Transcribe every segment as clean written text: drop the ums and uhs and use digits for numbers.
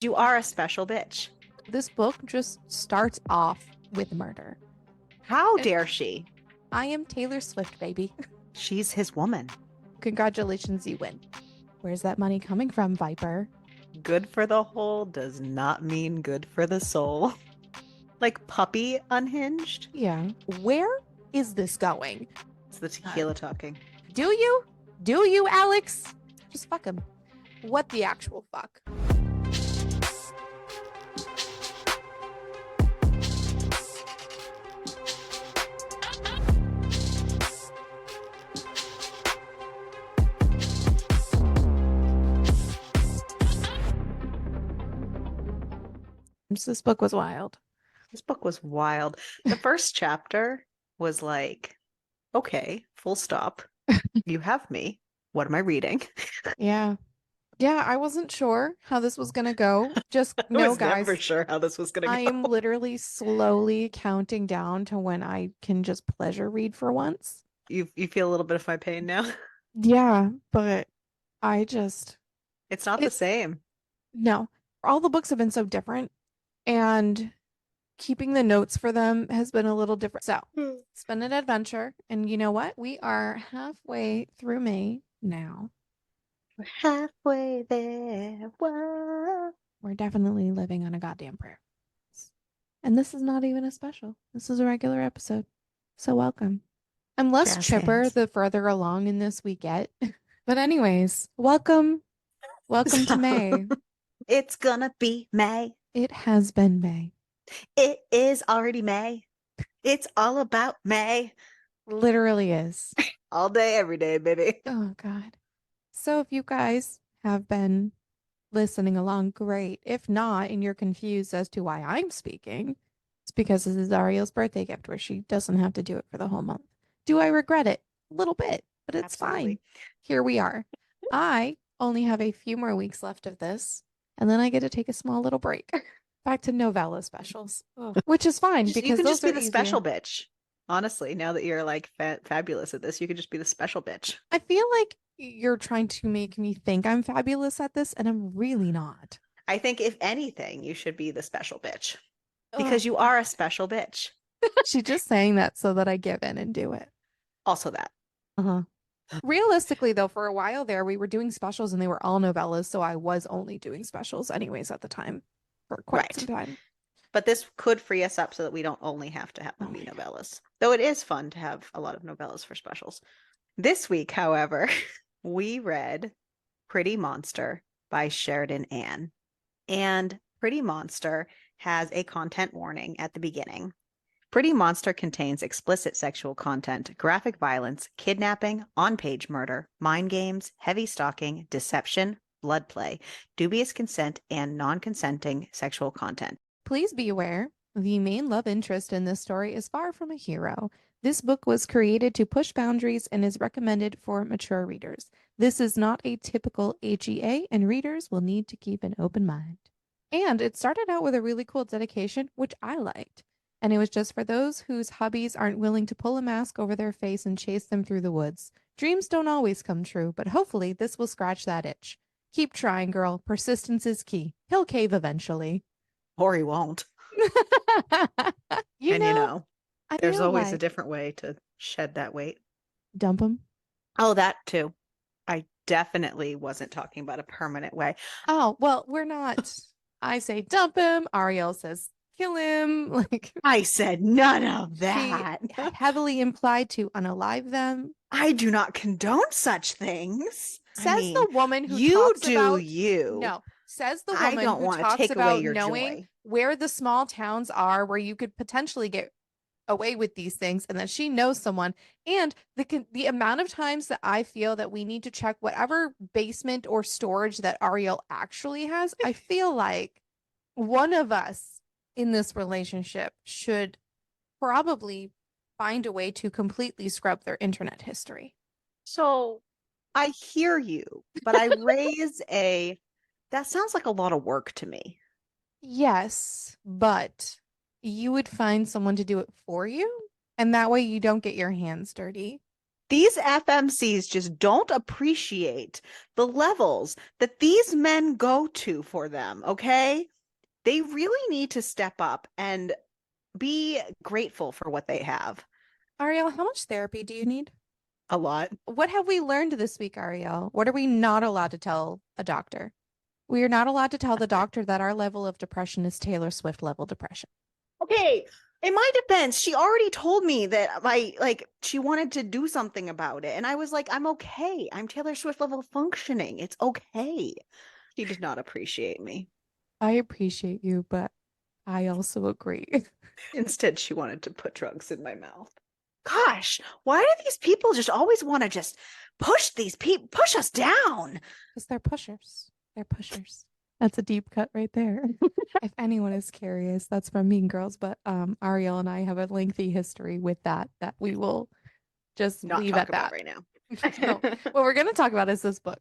You are a special bitch. This book just starts off with murder. How And dare she? I am Taylor Swift, baby. She's his woman. Congratulations, you win. Where's that money coming from, Viper? Good for the whole does not mean good for the soul. Like puppy unhinged? Yeah. Where is this going? It's the tequila talking. Do you? Do you, Alex? Just fuck him. What the actual fuck? This book was wild. This book was wild. The first chapter was like, okay, full stop. You have me. What am I reading? Yeah. Yeah, I wasn't sure how this was gonna go. Just I no, was never guys. sure how this was going I to am go. literally slowly counting down to when I can just pleasure read for once. You feel a little bit of my pain now. Yeah, but I just It's not the it same. no. All the books have been so different and keeping the notes for them has been a little different. So, it's been an adventure. And you know what? We are halfway through May now. We're halfway there. Whoa. We're definitely living on a goddamn prayer. And this is not even a special. This is a regular episode. So welcome. I'm less Jazz chipper hands. the further along in this we get. But anyways, welcome. Welcome to May. It's gonna be May. It has been May. It is already May. It's all about May. Literally is. All day, every day, baby. Oh God. So if you guys have been listening along, great. If not, and you're confused as to why I'm speaking, it's because this is Ariel's birthday gift where she doesn't have to do it for the whole month. Do I regret it? A little bit, but it's fine. Absolutely. Here we are. I only have a few more weeks left of this, and then I get to take a small little break. Back to novella specials, which is fine You because can those just be are the easier. special bitch. Honestly, now that you're like fabulous at this, you could just be the special bitch. I feel like you're trying to make me think I'm fabulous at this, and I'm really not. I think if anything, you should be the special bitch Oh, because you are a special bitch. she's just saying that so that I give in and do it. Also that. Uh-huh. Realistically, though, for a while there, we were doing specials and they were all novellas, so I was only doing specials anyways at the time for quite some Right. time. But this could free us up so that we don't only have to have Oh them my be God. novellas. Though it is fun to have a lot of novellas for specials. This week, however, we read Pretty Monster by Sheridan Ann. And Pretty Monster has a content warning at the beginning. Pretty Monster contains explicit sexual content, graphic violence, kidnapping, on-page murder, mind games, heavy stalking, deception, blood play, dubious consent, and non-consenting sexual content. Please be aware, the main love interest in this story is far from a hero. This book was created to push boundaries and is recommended for mature readers. This is not a typical AGA, and readers will need to keep an open mind. And it started out with a really cool dedication, which I liked. And it was just for those whose hubbies aren't willing to pull a mask over their face and chase them through the woods. Dreams don't always come true, but hopefully this will scratch that itch. Keep trying, girl. Persistence is key. He'll cave eventually. Or he won't. You And you know, know, I there's feel always a like different way to shed that weight. dump him. Oh, that too. I definitely wasn't talking about a permanent way. Oh, well, we're not. I say dump him. Ariel says kill him. Like I said none of she that. heavily implied to unalive them. I do not condone such things. I Says mean, the woman who you talks do about you. no, says the I woman don't who want to talks take away about your knowing joy. where the small towns are where you could potentially get away with these things and that she knows someone and the amount of times that I feel that we need to check whatever basement or storage that Ariel actually has, I feel like one of us in this relationship should probably find a way to completely scrub their internet history. So I hear you, but I raise that sounds like a lot of work to me. Yes, but you would find someone to do it for you, and that way you don't get your hands dirty. These FMCs just don't appreciate the levels that these men go to for them, okay? They really need to step up and be grateful for what they have. Ariel, how much therapy do you need? A lot. What have we learned this week, Ariel? What are we not allowed to tell a doctor? We are not allowed to tell the doctor that our level of depression is Taylor Swift level depression. Okay, in my defense, she already told me that she wanted to do something about it. And I was like, I'm okay. I'm Taylor Swift level functioning. It's okay. She did not appreciate me. I appreciate you, but I also agree. Instead, she wanted to put drugs in my mouth. Gosh, why do these people just always want to just push us down? Because they're pushers. They're pushers. That's a deep cut right there. If anyone is curious, that's from Mean Girls, but Ariel and I have a lengthy history with that we will just Not leave talk at about that. right now. No, what we're going to talk about is this book.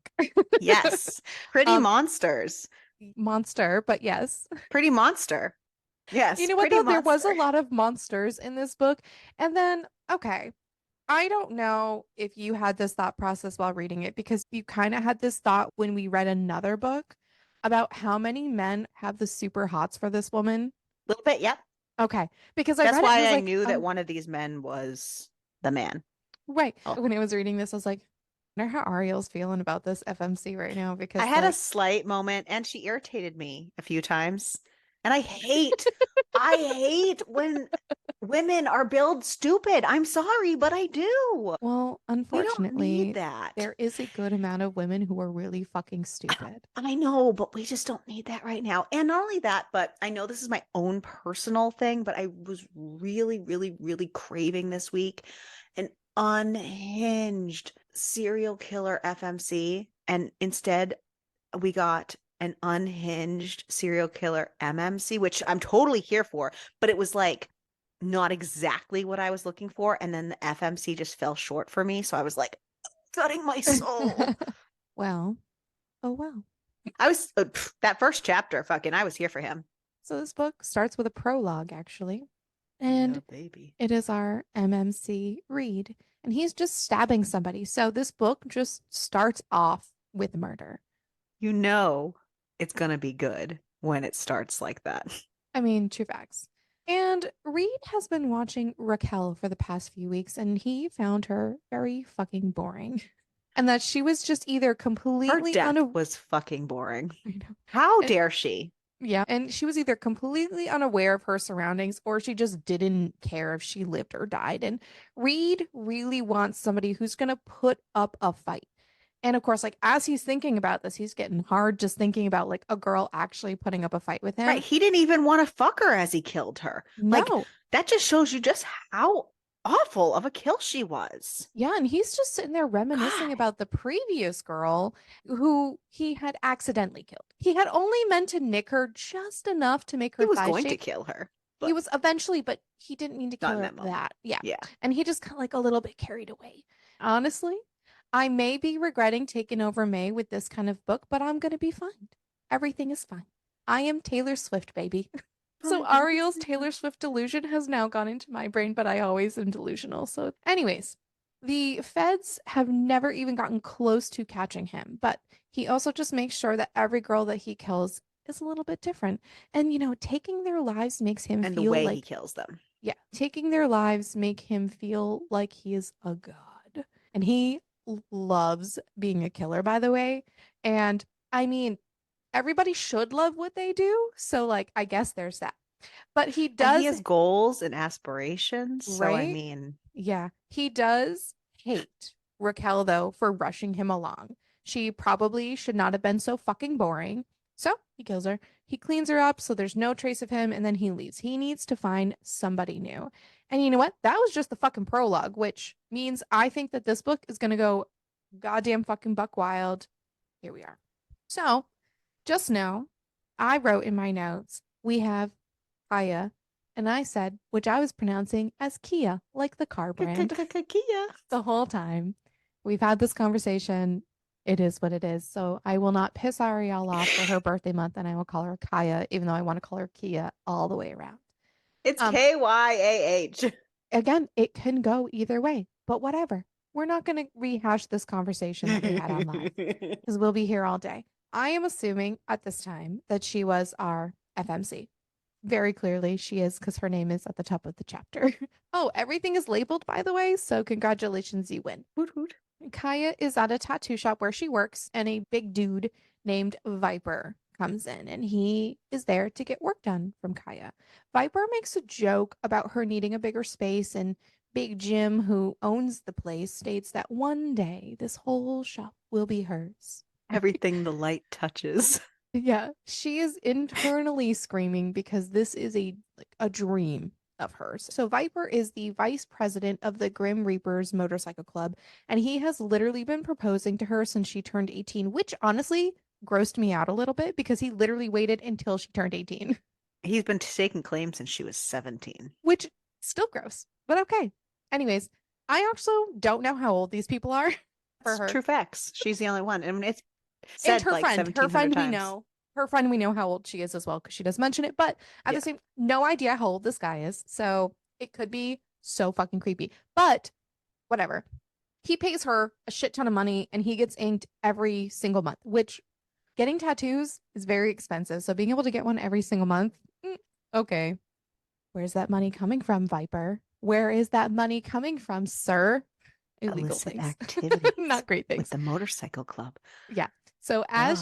Yes, Pretty Um, Monsters. monster, but yes. Pretty Monster. You Yes, know what Pretty though? There was a Monster. lot of monsters in this book. And then, okay, I don't know if you had this thought process while reading it because you kind of had this thought when we read another book about how many men have the super hots for this woman. A little bit, yep. Okay, because I That's read it and I why was I like, knew that one of these men was the man. right. Oh, When I was reading this, I was like, I wonder how Ariel's feeling about this FMC right now I because had a like slight moment and she irritated me a few times. And I hate when women are billed stupid. I'm sorry, but I do. well, We don't need unfortunately, that. there is a good amount of women who are really fucking stupid. I know, but we just don't need that right now. And not only that, but I know this is my own personal thing, but I was really, really, really craving this week an unhinged serial killer FMC. And instead, we got an unhinged serial killer MMC, which I'm totally here for, but it was like not exactly what I was looking for. And then the FMC just fell short for me. So I was like, gutting my soul. Well, oh well. I was that first chapter, fucking, I was here for him. So this book starts with a prologue, actually, Yeah, and baby. it is our MMC Reed, and he's just stabbing somebody. So this book just starts off with murder. You know it's gonna be good when it starts like that. I mean, true facts. And Reed has been watching Raquel for the past few weeks, and he found her very fucking boring. And that she was just either Her completely death unaware. was fucking boring. I know. How And dare she? yeah, and she was either completely unaware of her surroundings or she just didn't care if she lived or died. And Reed really wants somebody who's going to put up a fight. And of course, like as he's thinking about this, he's getting hard just thinking about like a girl actually putting up a fight with Right. him. He didn't even want to fuck her as he killed her. Like, No. that just shows you just how awful of a kill she was. Yeah, and he's just sitting there reminiscing God. about the previous girl who he had accidentally killed. He had only meant to nick her just enough to make He her was thigh going to shake. kill her, He but was eventually, but he didn't mean to not kill in her that moment. that. Yeah. Yeah. And he just kind of like a little bit carried away. Honestly, I may be regretting taking over May with this kind of book, but I'm going to be fine. Everything is fine. I am Taylor Swift, baby. So Ariel's Taylor Swift delusion has now gone into my brain, but I always am delusional. So, anyways, the feds have never even gotten close to catching him, but he also just makes sure that every girl that he kills is a little bit different. And, you know, taking their lives makes him And the feel way he like, kills them. yeah, taking their lives make him feel like he is a god. And he loves being a killer, by the way. And I mean, everybody should love what they do. So, like, I guess there's that. But he And he does, has goals and aspirations. So, I right? mean, Yeah, he does hate Raquel, though, for rushing him along. She probably should not have been so fucking boring. So he kills her. He cleans her up so there's no trace of him, and then he leaves. He needs to find somebody new. And you know what? That was just the fucking prologue, which means I think that this book is going to go goddamn fucking buck wild. Here we are. So just know, I wrote in my notes, we have Kaya, and I said, which I was pronouncing as Kia, like the car brand, Kia. the whole time. We've had this conversation. It is what it is. So I will not piss Ariel off for her birthday month, and I will call her Kaya, even though I want to call her Kia all the way around. It's Um, Kyah. again, it can go either way, but whatever. we're not going to rehash this conversation that we had on live because we'll be here all day. I am assuming at this time that she was our FMC. Very clearly, she is because her name is at the top of the chapter. Oh, everything is labeled, by the way. So, congratulations, you win. Hoot hoot. Kaya is at a tattoo shop where she works, and a big dude named Viper comes in, and he is there to get work done from Kaya. Viper makes a joke about her needing a bigger space, and Big Jim, who owns the place, states that one day this whole shop will be hers. Everything the light touches. Yeah, she is internally screaming because this is a dream of hers. So Viper is the vice president of the Grim Reapers Motorcycle Club, and he has literally been proposing to her since she turned 18, which honestly grossed me out a little bit because he literally waited until she turned 18, He's been taking claims since she was 17. which still gross, but okay. Anyways, I also don't know how old these people are for It's her. true facts. She's the only one. I mean, it's And said like her 1,700 friend we times. know, her friend we know how old she is as well because she does mention it, but at the Yeah. same, no idea how old this guy is. So it could be so fucking creepy. But whatever. He pays her a shit ton of money and he gets inked every single month, which getting tattoos is very expensive. So being able to get one every single month, okay. Where's that money coming from, Viper? Where is that money coming from, sir? Illegal Illicit things. activities Not great with things. the motorcycle club. Yeah. So Duh.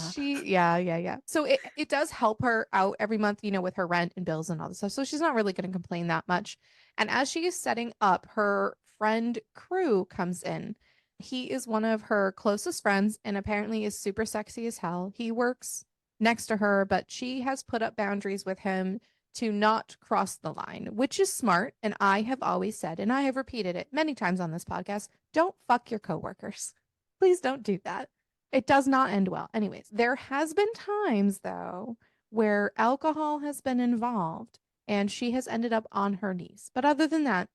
yeah. So it does help her out every month, with her rent and bills and all this stuff. So she's not really going to complain that much. And as she is setting up, her friend Crew comes in. He is one of her closest friends and apparently is super sexy as hell. He works next to her, but she has put up boundaries with him to not cross the line, which is smart. And I have always said, and I have repeated it many times on this podcast, don't fuck your coworkers. Please don't do that. It does not end well. Anyways, there has been times though where alcohol has been involved and she has ended up on her knees. But other than that,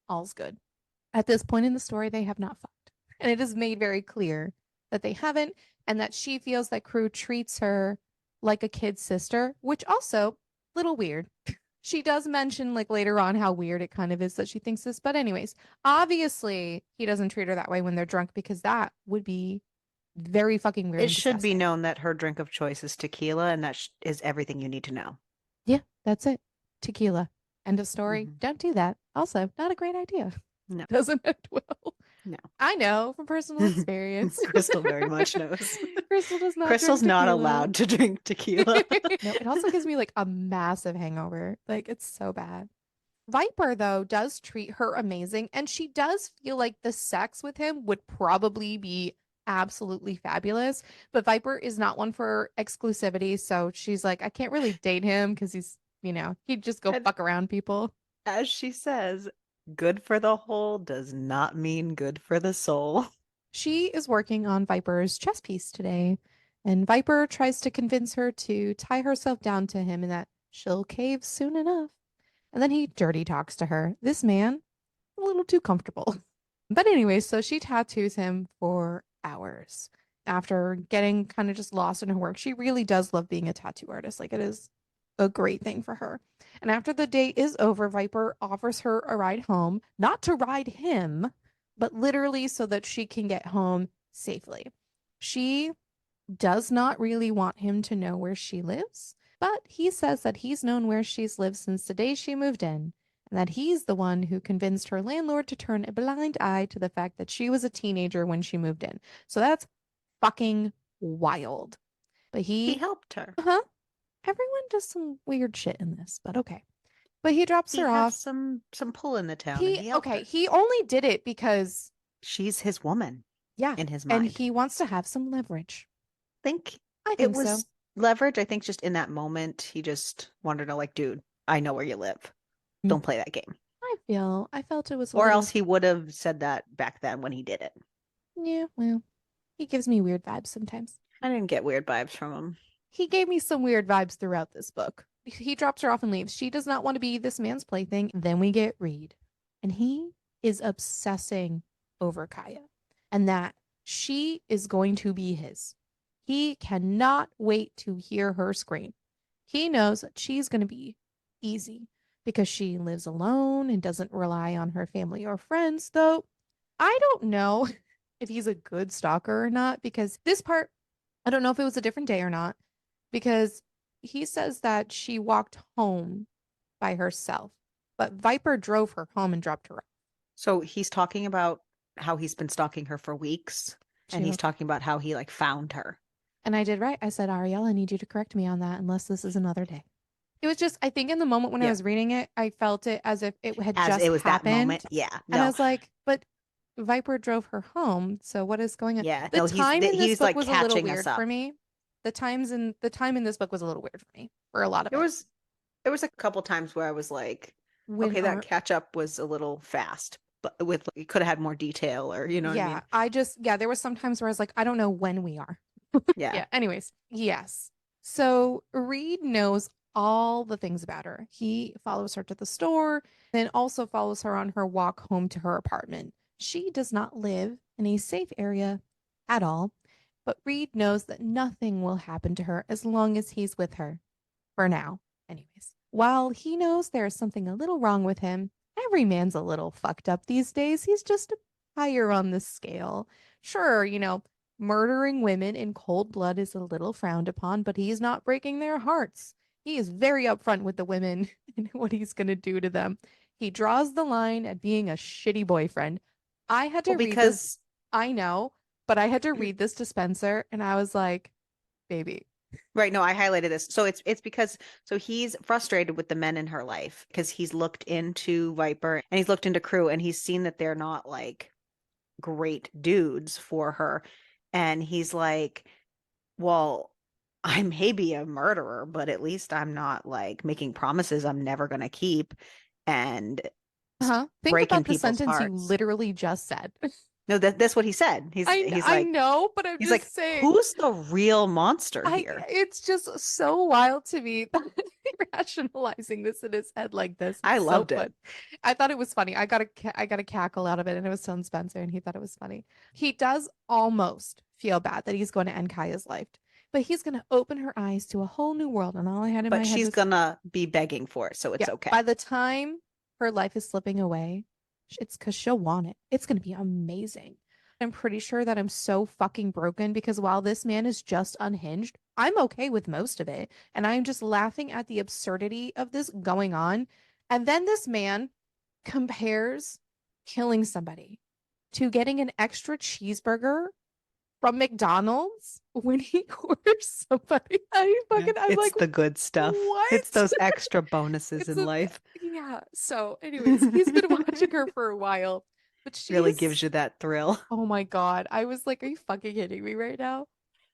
all's good. At this point in the story, they have not fucked. And it is made very clear that they haven't and that she feels that Crew treats her like a kid's sister, which also little weird. She does mention like later on how weird it kind of is that she thinks this, but anyways, obviously he doesn't treat her that way when they're drunk because that would be very fucking weird It and should be disgusting. known that her drink of choice is tequila, and that is everything you need to know. Yeah, that's it. Tequila. End of story. Hmm. Don't do that. Also, not a great idea. No, Doesn't end well. no. I know from personal experience. Crystal very much knows. Crystal does not Crystal's drink not tequila. allowed to drink tequila. No, it also gives me like a massive hangover. Like it's so bad. Viper, though, does treat her amazing, and she does feel like the sex with him would probably be absolutely fabulous. But Viper is not one for exclusivity, so she's like, I can't really date him because he'd just go And fuck around people. as she says, good for the whole does not mean good for the soul. She is working on Viper's chess piece today, and Viper tries to convince her to tie herself down to him and that she'll cave soon enough. And then he dirty talks to her. This man, a little too comfortable. But anyway, so she tattoos him for hours after getting kind of just lost in her work. She really does love being a tattoo artist. Like it is a great thing for her. And after the date is over, Viper offers her a ride home, not to ride him, but literally so that she can get home safely. She does not really want him to know where she lives, but he says that he's known where she's lived since the day she moved in, and that he's the one who convinced her landlord to turn a blind eye to the fact that she was a teenager when she moved in. So that's fucking wild. But He he, helped her. huh? Everyone does some weird shit in this, but okay. But he drops He her has off. some pull in the town, and He, he helped okay, her. he only did it because, She's his woman yeah, in his and mind. he wants to have some leverage. Think I it think so. was leverage. I think just in that moment, he just wanted to like, dude, I know where you live. Mm. Don't play that game. I felt it was a Or else little, he would have said that back then when he did it. yeah, well, he gives me weird vibes sometimes. I didn't get weird vibes from him. He gave me some weird vibes throughout this book. He drops her off and leaves. She does not want to be this man's plaything. Then we get Reed, and he is obsessing over Kaya and that she is going to be his. He cannot wait to hear her scream. He knows that she's going to be easy because she lives alone and doesn't rely on her family or friends, though I don't know if he's a good stalker or not because this part, I don't know if it was a different day or not because he says that she walked home by herself, but Viper drove her home and dropped her off. So he's talking about how he's been stalking her for weeks, and She he's woke up. talking about how he like found her. And I did right. I said, Ariel, I need you to correct me on that unless this is another day. It was just, I think in the moment when I Yeah. was reading it, I felt it as if it had As just it was that moment. happened. Yeah. And I No. was like, but Viper drove her home. So what is going on? Yeah. The No, time in this he's book like was a little catching us weird for up. me. The time in this book was a little weird for me for a lot of There it. was there was a couple times where I was like, When okay, that our catch up was a little fast, but with it could have had more detail or you know what I Yeah, mean? there was some times where I was like, I don't know when we are. Yeah. Yeah, anyways, yes. So Reed knows all the things about her. He follows her to the store, then also follows her on her walk home to her apartment. She does not live in a safe area at all, but Reed knows that nothing will happen to her as long as he's with her. For now, anyways. While he knows there's something a little wrong with him, every man's a little fucked up these days. He's just higher on the scale. Sure, murdering women in cold blood is a little frowned upon, but he's not breaking their hearts. He is very upfront with the women and what he's going to do to them. He draws the line at being a shitty boyfriend. I had Well, to read this. because I know, but I had to read this to Spencer, and I was like, baby. right, no, I highlighted this. So it's because so he's frustrated with the men in her life because he's looked into Viper and he's looked into Crew and he's seen that they're not like great dudes for her. And he's like, well, I may be a murderer, but at least I'm not like making promises I'm never going to keep and Huh? Think breaking about the people's sentence you hearts. literally just said. No, that's what he said. I know, but I'm He's like, just saying. who's the real monster here? It's just so wild to me that rationalizing this in his head like this. I It's so loved fun. it. I thought it was funny. I got a cackle out of it, and it was telling Spencer, and he thought it was funny. He does almost feel bad that he's going to end Kaya's life, but he's going to open her eyes to a whole new world. And all I had in my But head she's was, gonna be begging for it, so yeah, it's okay. by the time her life is slipping away, it's because she'll want it. It's going to be amazing. I'm pretty sure that I'm so fucking broken because while this man is just unhinged, I'm okay with most of it. And I'm just laughing at the absurdity of this going on. And then this man compares killing somebody to getting an extra cheeseburger from McDonald's when he orders somebody. Yeah. I'm It's like, the good stuff. It's what? those extra bonuses It's in a life. yeah. So, anyways, he's been watching her for a while, but Really gives you she's that thrill. oh my God. I was like, are you fucking kidding me right now?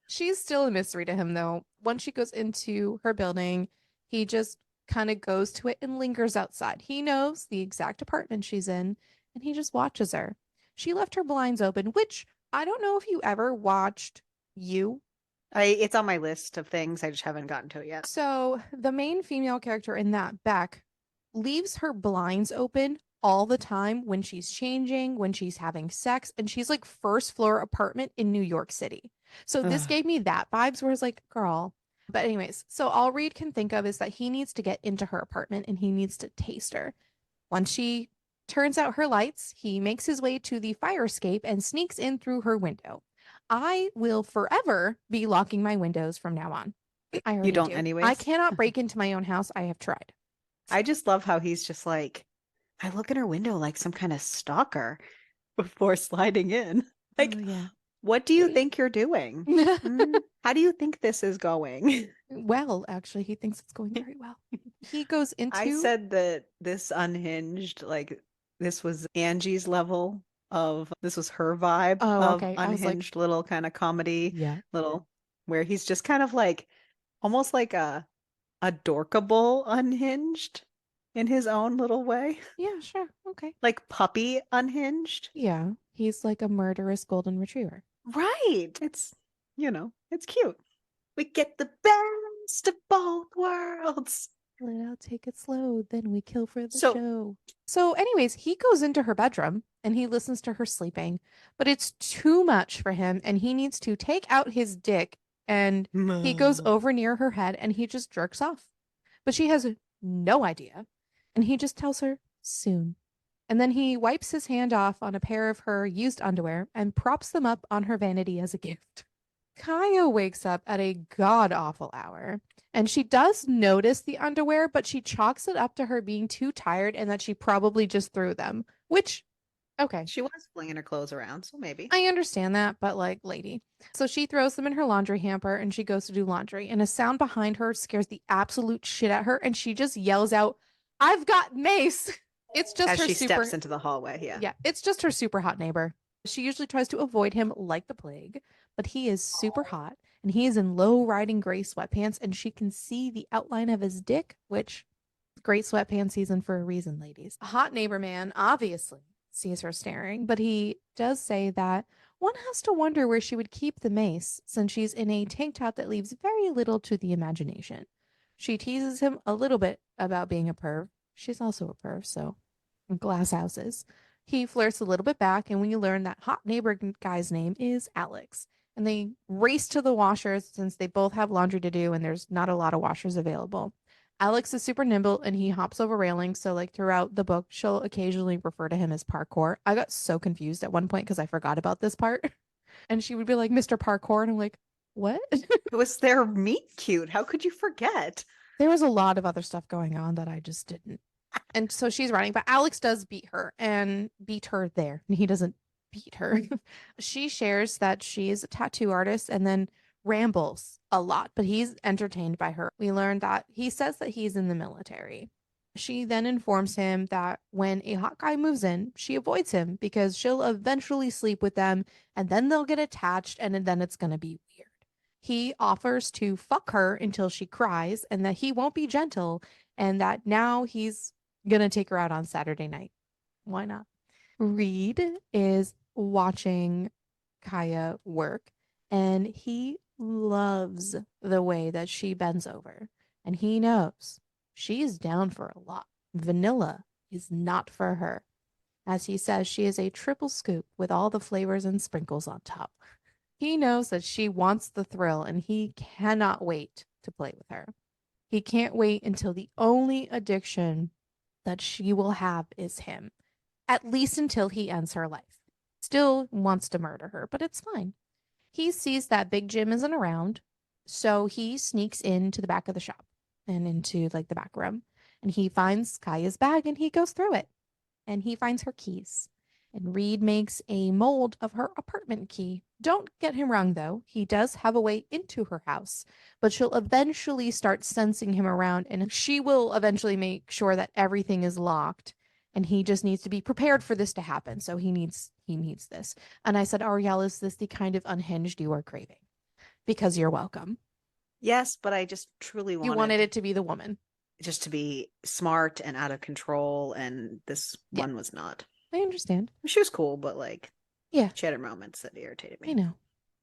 She's still a mystery to him though. Once she goes into her building, he just kind of goes to it and lingers outside. He knows the exact apartment she's in, and he just watches her. She left her blinds open, which I don't know if you ever watched You. It's on my list of things. I just haven't gotten to it yet. So the main female character in that, Beck, leaves her blinds open all the time when she's changing, when she's having sex, and she's like first floor apartment in New York City. So this Ugh. gave me that vibes where it's like, girl. But anyways, so all Reed can think of is that he needs to get into her apartment and he needs to taste her. Once she turns out her lights, he makes his way to the fire escape and sneaks in through her window. I will forever be locking my windows from now on. I You already don't do. I anyways. cannot break into my own house. I have tried. I just love how he's just like, I look in her window like some kind of stalker before sliding in. Oh Like, yeah. what do you think you're doing? How do you think this is going? Well, actually, he thinks it's going very well. He goes I into, said that this unhinged, like this was Angie's level of this was her vibe oh, of okay. I was like, unhinged little kind of comedy, yeah. little where he's just kind of like almost like a dorkable unhinged in his own little way. Yeah, sure. Okay. Like puppy unhinged. Yeah. He's like a murderous golden retriever. Right. It's cute. We get the best of both worlds. Let out, take it slow, then we kill for the So, show. So, anyways, he goes into her bedroom and he listens to her sleeping, but it's too much for him and he needs to take out his dick and he goes over near her head and he just jerks off. But she has no idea. And he just tells her soon. And then he wipes his hand off on a pair of her used underwear and props them up on her vanity as a gift. Kaya wakes up at a god awful hour. And she does notice the underwear, but she chalks it up to her being too tired and that she probably just threw them. Which, okay, She was flinging her clothes around, so maybe. I understand that, but like, lady. So she throws them in her laundry hamper and she goes to do laundry. And a sound behind her scares the absolute shit at her. And she just yells out, "I've got mace." It's just As her she steps super, into the hallway, yeah. yeah, it's just her super hot neighbor. She usually tries to avoid him like the plague, but he is super hot and he is in low riding gray sweatpants and she can see the outline of his dick, which great sweatpants season for a reason, ladies. A hot neighbor man obviously sees her staring, but he does say that one has to wonder where she would keep the mace since she's in a tank top that leaves very little to the imagination. She teases him a little bit about being a perv. She's also a perv, so glass houses. He flirts a little bit back, and we learn that hot neighbor guy's name is Alex. And they race to the washers since they both have laundry to do and there's not a lot of washers available. Alex is super nimble and he hops over railings. So, like, throughout the book, she'll occasionally refer to him as parkour. I got so confused at one point because I forgot about this part. And she would be like, "Mr. Parkour." And I'm like, what? It was their meet cute. How could you forget? There was a lot of other stuff going on that I just didn't. And so she's running, but Alex does beat her and beat her there. And he doesn't beat her. She shares that she is a tattoo artist and then rambles a lot, but he's entertained by her. We learned that he says that he's in the military. She then informs him that when a hot guy moves in, she avoids him because she'll eventually sleep with them and then they'll get attached and then it's going to be weird. He offers to fuck her until she cries and that he won't be gentle and that now he's gonna take her out on Saturday night. Why not? Reed is watching Kaya work and he loves the way that she bends over. And he knows she is down for a lot. Vanilla is not for her. As he says, she is a triple scoop with all the flavors and sprinkles on top. He knows that she wants the thrill and he cannot wait to play with her. He can't wait until the only addiction that she will have is him, at least until he ends her life. Still wants to murder her, but it's fine. He sees that Big Jim isn't around, so he sneaks into the back of the shop and into like the back room. And he finds Kaya's bag and he goes through it and he finds her keys. And Reed makes a mold of her apartment key. Don't get him wrong, though. He does have a way into her house, but she'll eventually start sensing him around, and she will eventually make sure that everything is locked. And he just needs to be prepared for this to happen. So he needs this. And I said, Ariel, is this the kind of unhinged you are craving? Because you're welcome. Yes, but I just truly You wanted wanted it to be the woman. just to be smart and out of control, and this Yeah, one was not. I understand. She was cool, but like Yeah, she had her moments that irritated I me. know.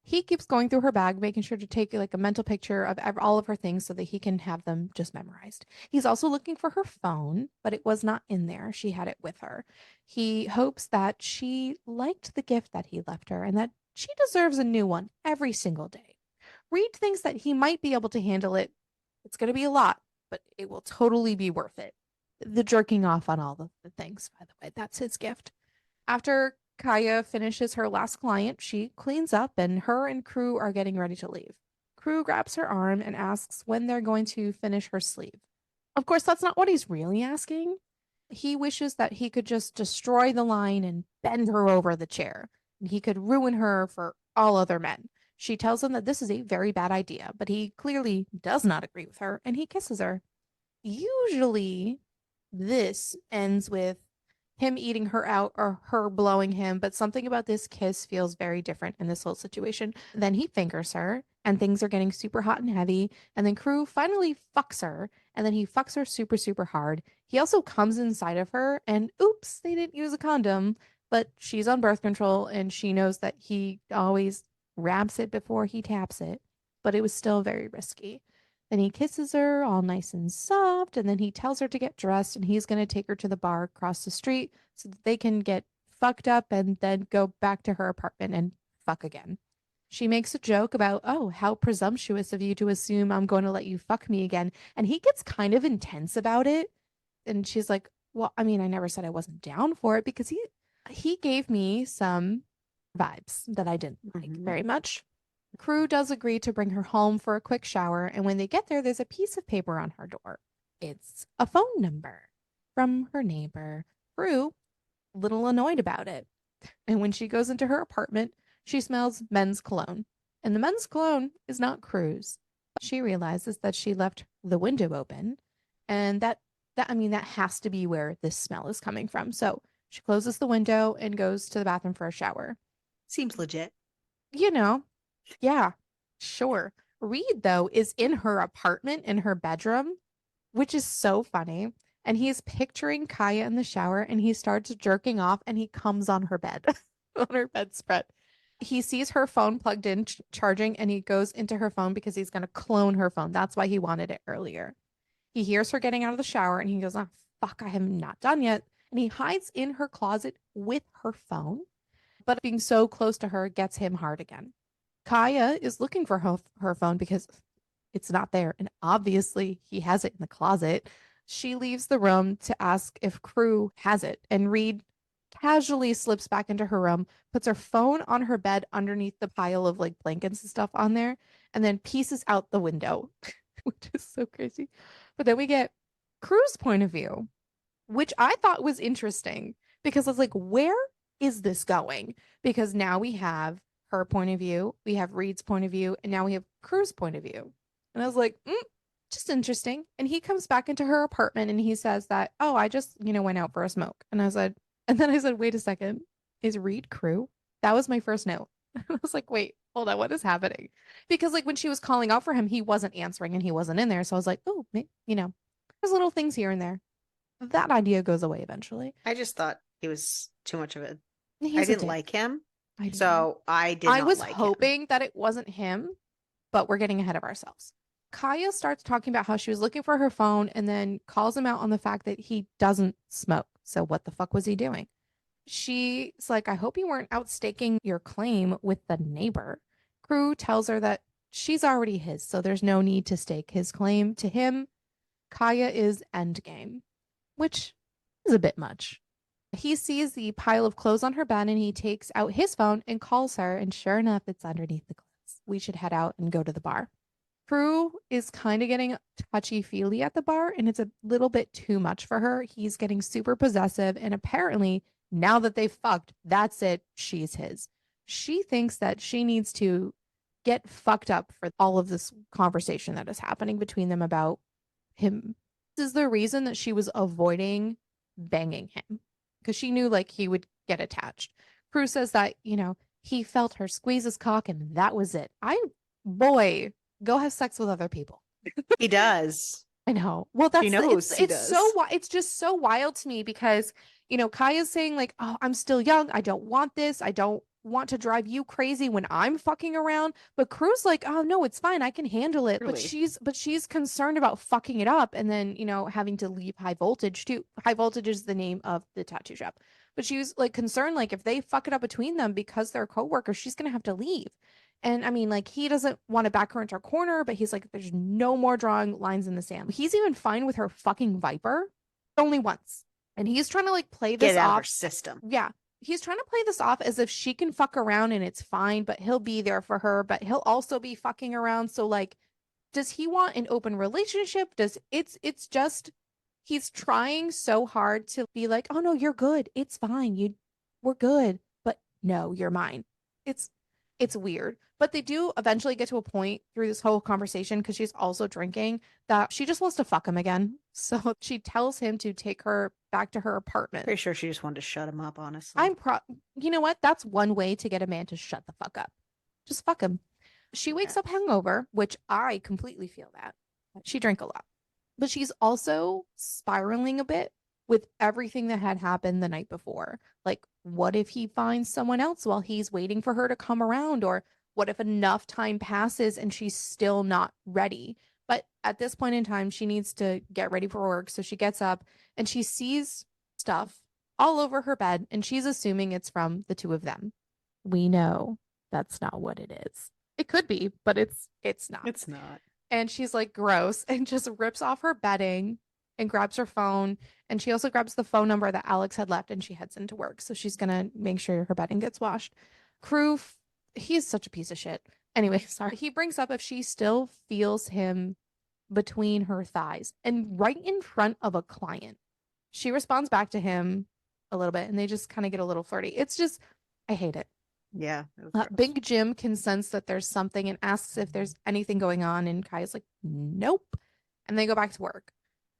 He keeps going through her bag, making sure to take like a mental picture of all of her things so that he can have them just memorized. He's also looking for her phone, but it was not in there. She had it with her. He hopes that she liked the gift that he left her and that she deserves a new one every single day. Reed thinks that he might be able to handle it. It's going to be a lot, but it will totally be worth it. The jerking off on all the things, by the way, that's his gift. After Kaya finishes her last client, she cleans up and her and Crew are getting ready to leave. Crew grabs her arm and asks when they're going to finish her sleeve. Of course, that's not what he's really asking. He wishes that he could just destroy the line and bend her over the chair, and he could ruin her for all other men. She tells him that this is a very bad idea, but he clearly does not agree with her, and he kisses her. Usually, this ends with him eating her out or her blowing him, but something about this kiss feels very different in this whole situation. Then he fingers her, and things are getting super hot and heavy. And then Crew finally fucks her, and then he fucks her super, super hard. He also comes inside of her, and oops, they didn't use a condom, but she's on birth control, and she knows that he always wraps it before he taps it, but it was still very risky. Then he kisses her all nice and soft, and then he tells her to get dressed and he's going to take her to the bar across the street so that they can get fucked up and then go back to her apartment and fuck again. She makes a joke about, oh, how presumptuous of you to assume I'm going to let you fuck me again. And he gets kind of intense about it. And she's like, Well, I mean, I never said I wasn't down for it because he gave me some vibes that I didn't like Hmm. very much. Crew does agree to bring her home for a quick shower, and when they get there, there's a piece of paper on her door. It's a phone number from her neighbor. Crew, little annoyed about it. And when she goes into her apartment, she smells men's cologne. And the men's cologne is not Crew's. She realizes that she left the window open, and that I mean that has to be where this smell is coming from. So she closes the window and goes to the bathroom for a shower. Seems legit. You know, yeah, sure. Reed, though, is in her apartment in her bedroom, which is so funny. And he's picturing Kaya in the shower and he starts jerking off and he comes on her bed, on her bedspread. He sees her phone plugged in, charging, and he goes into her phone because he's going to clone her phone. That's why he wanted it earlier. He hears her getting out of the shower and he goes, oh, fuck, I am not done yet. And he hides in her closet with her phone, but being so close to her gets him hard again. Kaya is looking for her phone because it's not there. And obviously, he has it in the closet. She leaves the room to ask if Crew has it. And Reed casually slips back into her room, puts her phone on her bed underneath the pile of like blankets and stuff on there, and then pieces out the window, which is so crazy. But then we get Crew's point of view, which I thought was interesting because I was like, where is this going? Because now we have her point of view, we have Reed's point of view, and now we have Crew's point of view. And I was like, just interesting. And he comes back into her apartment and he says that, oh, I just, went out for a smoke. And then I said, wait a second, is Reed Crew? That was my first note. I was like, wait, hold on, what is happening? Because like when she was calling out for him, he wasn't answering and he wasn't in there. So I was like, oh, there's little things here and there. That idea goes away eventually. I just thought he was too much of a. I He's a didn't dick. like him, I didn't. so I did I not was like him. hoping that it wasn't him, but we're getting ahead of ourselves. Kaya starts talking about how she was looking for her phone and then calls him out on the fact that he doesn't smoke. So what the fuck was he doing? She's like, I hope you weren't out staking your claim with the neighbor. Crew tells her that she's already his, so there's no need to stake his claim. To him, Kaya is endgame, which is a bit much. He sees the pile of clothes on her bed and he takes out his phone and calls her. And sure enough, it's underneath the clothes. We should head out and go to the bar. Prue is kind of getting touchy feely at the bar and it's a little bit too much for her. He's getting super possessive. And apparently, now that they've fucked, that's it. She's his. She thinks that she needs to get fucked up for all of this conversation that is happening between them about him. This is the reason that she was avoiding banging him because she knew like he would get attached. Prue says that, he felt her squeeze his cock and that was it. Boy, go have sex with other people. He does. I know. Well, She that's knows he does. it's just so wild to me because, Kaya's saying like, "Oh, I'm still young. I don't want this. I don't want to drive you crazy when I'm fucking around." But Crew's like, "Oh, no, it's fine. I can handle it." But Truly. she's concerned about fucking it up and then, having to leave High Voltage too. High Voltage is the name of the tattoo shop. But she was like concerned like if they fuck it up between them because they're coworkers, she's going to have to leave. And I mean, like, he doesn't want to back her into a corner, but he's like, there's no more drawing lines in the sand. He's even fine with her fucking Viper only once. And he's trying to like play Get this it out of her off. system. Yeah. He's trying to play this off as if she can fuck around and it's fine, but he'll be there for her, but he'll also be fucking around. So like, does he want an open relationship? It's just he's trying so hard to be like, oh no, you're good. It's fine. We're good. But no, you're mine. It's it's weird. But they do eventually get to a point through this whole conversation because she's also drinking that she just wants to fuck him again. So she tells him to take her back to her apartment. Pretty sure she just wanted to shut him up, honestly. I'm pro You know what? That's one way to get a man to shut the fuck up. Just fuck him. She wakes Yeah. up hungover, which I completely feel that. She drank a lot. But she's also spiraling a bit with everything that had happened the night before. Like, what if he finds someone else while he's waiting for her to come around? Or what if enough time passes and she's still not ready? But at this point in time, she needs to get ready for work. So she gets up and she sees stuff all over her bed and she's assuming it's from the two of them. We know that's not what it is. It could be, but it's not. It's not. And she's like gross and just rips off her bedding and grabs her phone. And she also grabs the phone number that Alex had left and she heads into work. So she's gonna make sure her bedding gets washed. Crew, he's such a piece of shit. Anyway, sorry. He brings up if she still feels him between her thighs and right in front of a client. She responds back to him a little bit and they just kind of get a little flirty. It's just, I hate it. Yeah, it was gross. Big Jim can sense that there's something and asks if there's anything going on. And Kaya's like, nope. And they go back to work.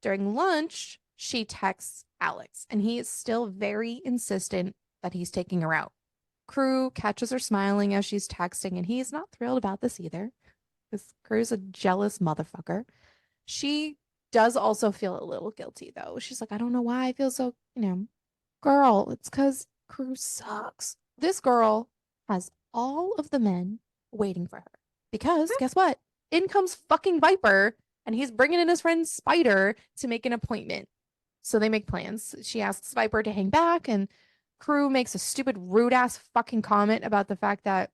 During lunch, she texts Alex, and he is still very insistent that he's taking her out. Crew catches her smiling as she's texting, and he is not thrilled about this either. Because Crew's a jealous motherfucker. She does also feel a little guilty, though. She's like, I don't know why I feel so, girl, it's because Crew sucks. This girl has all of the men waiting for her. Because guess what? In comes fucking Viper, and he's bringing in his friend Spider to make an appointment. So they make plans. She asks Viper to hang back, and Crew makes a stupid, rude ass fucking comment about the fact that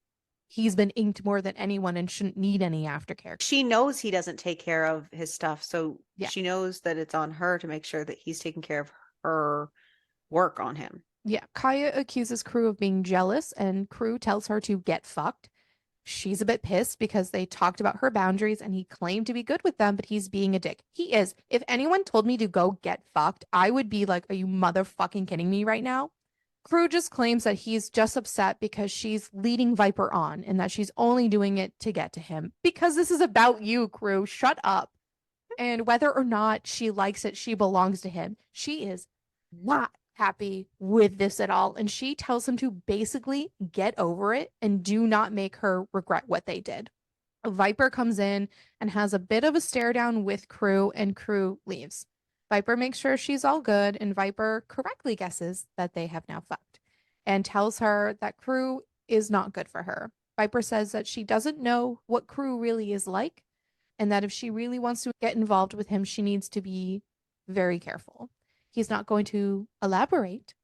he's been inked more than anyone and shouldn't need any aftercare. She knows he doesn't take care of his stuff, so Yeah. she knows that it's on her to make sure that he's taking care of her work on him. Yeah. Kaya accuses Crew of being jealous, and Crew tells her to get fucked. She's a bit pissed because they talked about her boundaries and he claimed to be good with them, but he's being a dick. He is. If anyone told me to go get fucked, I would be like, are you motherfucking kidding me right now? Crew just claims that he's just upset because she's leading Viper on and that she's only doing it to get to him. Because this is about you, Crew. Shut up. And whether or not she likes it, she belongs to him. She is not happy with this at all. And she tells him to basically get over it and do not make her regret what they did. Viper comes in and has a bit of a stare down with Crew, and Crew leaves. Viper makes sure she's all good, and Viper correctly guesses that they have now fucked and tells her that Crew is not good for her. Viper says that she doesn't know what Crew really is like, and that if she really wants to get involved with him, she needs to be very careful. He's not going to elaborate,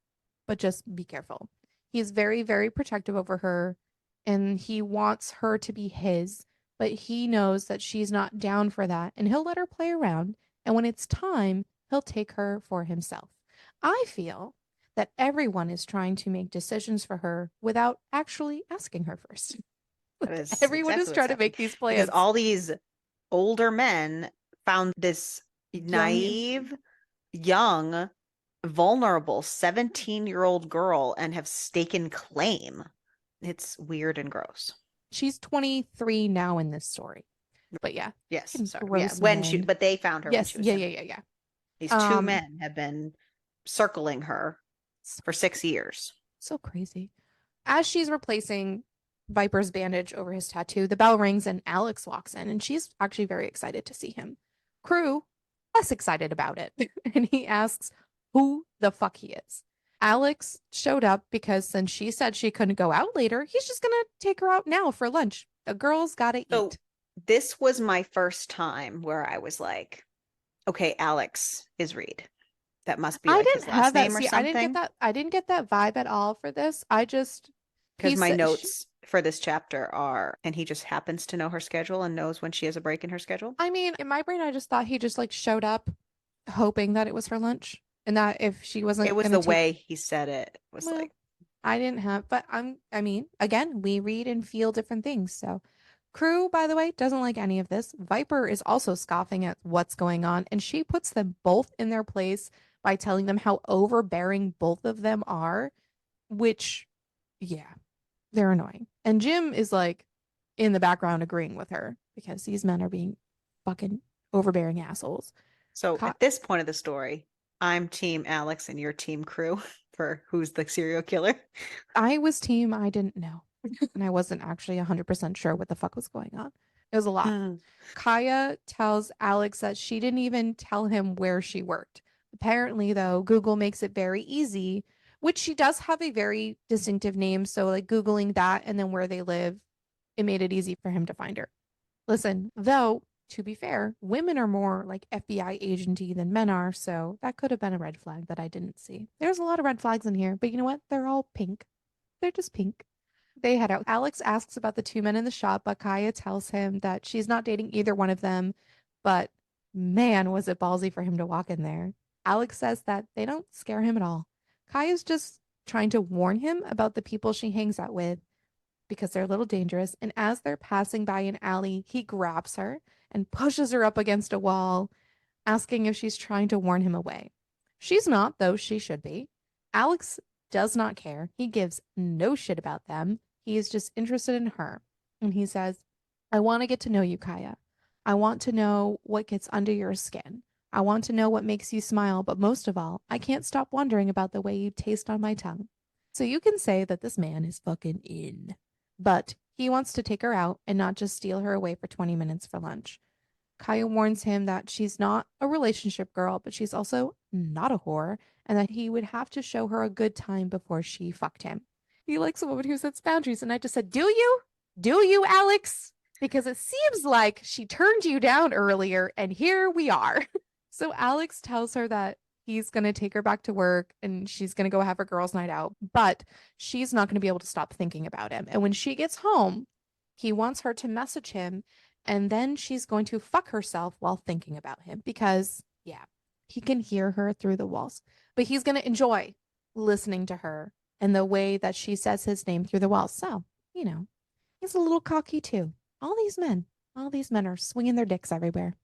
but just be careful. He's very, very protective over her, and he wants her to be his, but he knows that she's not down for that, and he'll let her play around. And when it's time, he'll take her for himself. I feel that everyone is trying to make decisions for her without actually asking her first. That is Everyone exactly is what's trying to happening. make these Because plans. all these older men found this Young, naive, young, vulnerable 17-year-old girl and have staken claim. It's weird and gross. she's 23 now in this story. But yeah, Yes, fucking sorry. Yeah, gross when she, men. but they found her when Yes, she was yeah, yeah, yeah, 17. yeah. These two Um, men have been circling her so, for 6 years. so crazy. As she's replacing Viper's bandage over his tattoo, the bell rings and Alex walks in, and she's actually very excited to see him. Crew, less excited about it, and he asks who the fuck he is. Alex showed up because since she said she couldn't go out later, he's just gonna take her out now for lunch. The girl's gotta So eat. this was my first time where I was like, okay, Alex is Reed. That must be I like didn't his have last that. name or See, I didn't get something. that. I didn't get that vibe at all for this. I just Because he my said notes for this chapter are, and he just happens to know her schedule and knows when she has a break in her schedule. I mean, in my brain, I just thought he just like showed up hoping that it was for lunch and that if she It wasn't was gonna the take, way he said it. It was well, like, I didn't have, but I mean, again, we read and feel different things. So, Crew, by the way, doesn't like any of this. Viper is also scoffing at what's going on, and she puts them both in their place by telling them how overbearing both of them are, which, yeah, they're annoying. And Jim is like in the background agreeing with her because these men are being fucking overbearing assholes. so Ka- at this point of the story, I'm team Alex and your team Crew for who's the serial killer. I was team I didn't know. And I wasn't actually 100% sure what the fuck was going on. It was a lot. Kaya tells Alex that she didn't even tell him where she worked. Apparently, though, Google makes it very easy, which she does have a very distinctive name. So, like, Googling that and then where they live, it made it easy for him to find her. Listen, though, to be fair, women are more like FBI agenty than men are. So, that could have been a red flag that I didn't see. There's a lot of red flags in here, but you know what? They're all pink. They're just pink. They head out. Alex asks about the two men in the shop, but Kaya tells him that she's not dating either one of them, but Man, was it ballsy for him to walk in there. Alex says that they don't scare him at all. Kaya's just trying to warn him about the people she hangs out with because they're a little dangerous. And as they're passing by an alley, he grabs her and pushes her up against a wall, asking if she's trying to warn him away. She's not, though she should be. Alex does not care. He gives no shit about them. He is just interested in her. And he says, I want to get to know you, Kaya. I want to know what gets under your skin. I want to know what makes you smile, but most of all, I can't stop wondering about the way you taste on my tongue. So you can say that this man is fucking in. But he wants to take her out and not just steal her away for 20 minutes for lunch. Kaya warns him that she's not a relationship girl, but she's also not a whore, and that he would have to show her a good time before she fucked him. He likes a woman who sets boundaries, and I just said, do you? Do you, Alex? Because it seems like she turned you down earlier, and here we are. So Alex tells her that he's going to take her back to work and she's going to go have her girls' night out, but she's not going to be able to stop thinking about him. And when she gets home, he wants her to message him and then she's going to fuck herself while thinking about him because, yeah, he can hear her through the walls. But he's going to enjoy listening to her and the way that she says his name through the walls. So, you know, he's a little cocky too. All these men are swinging their dicks everywhere.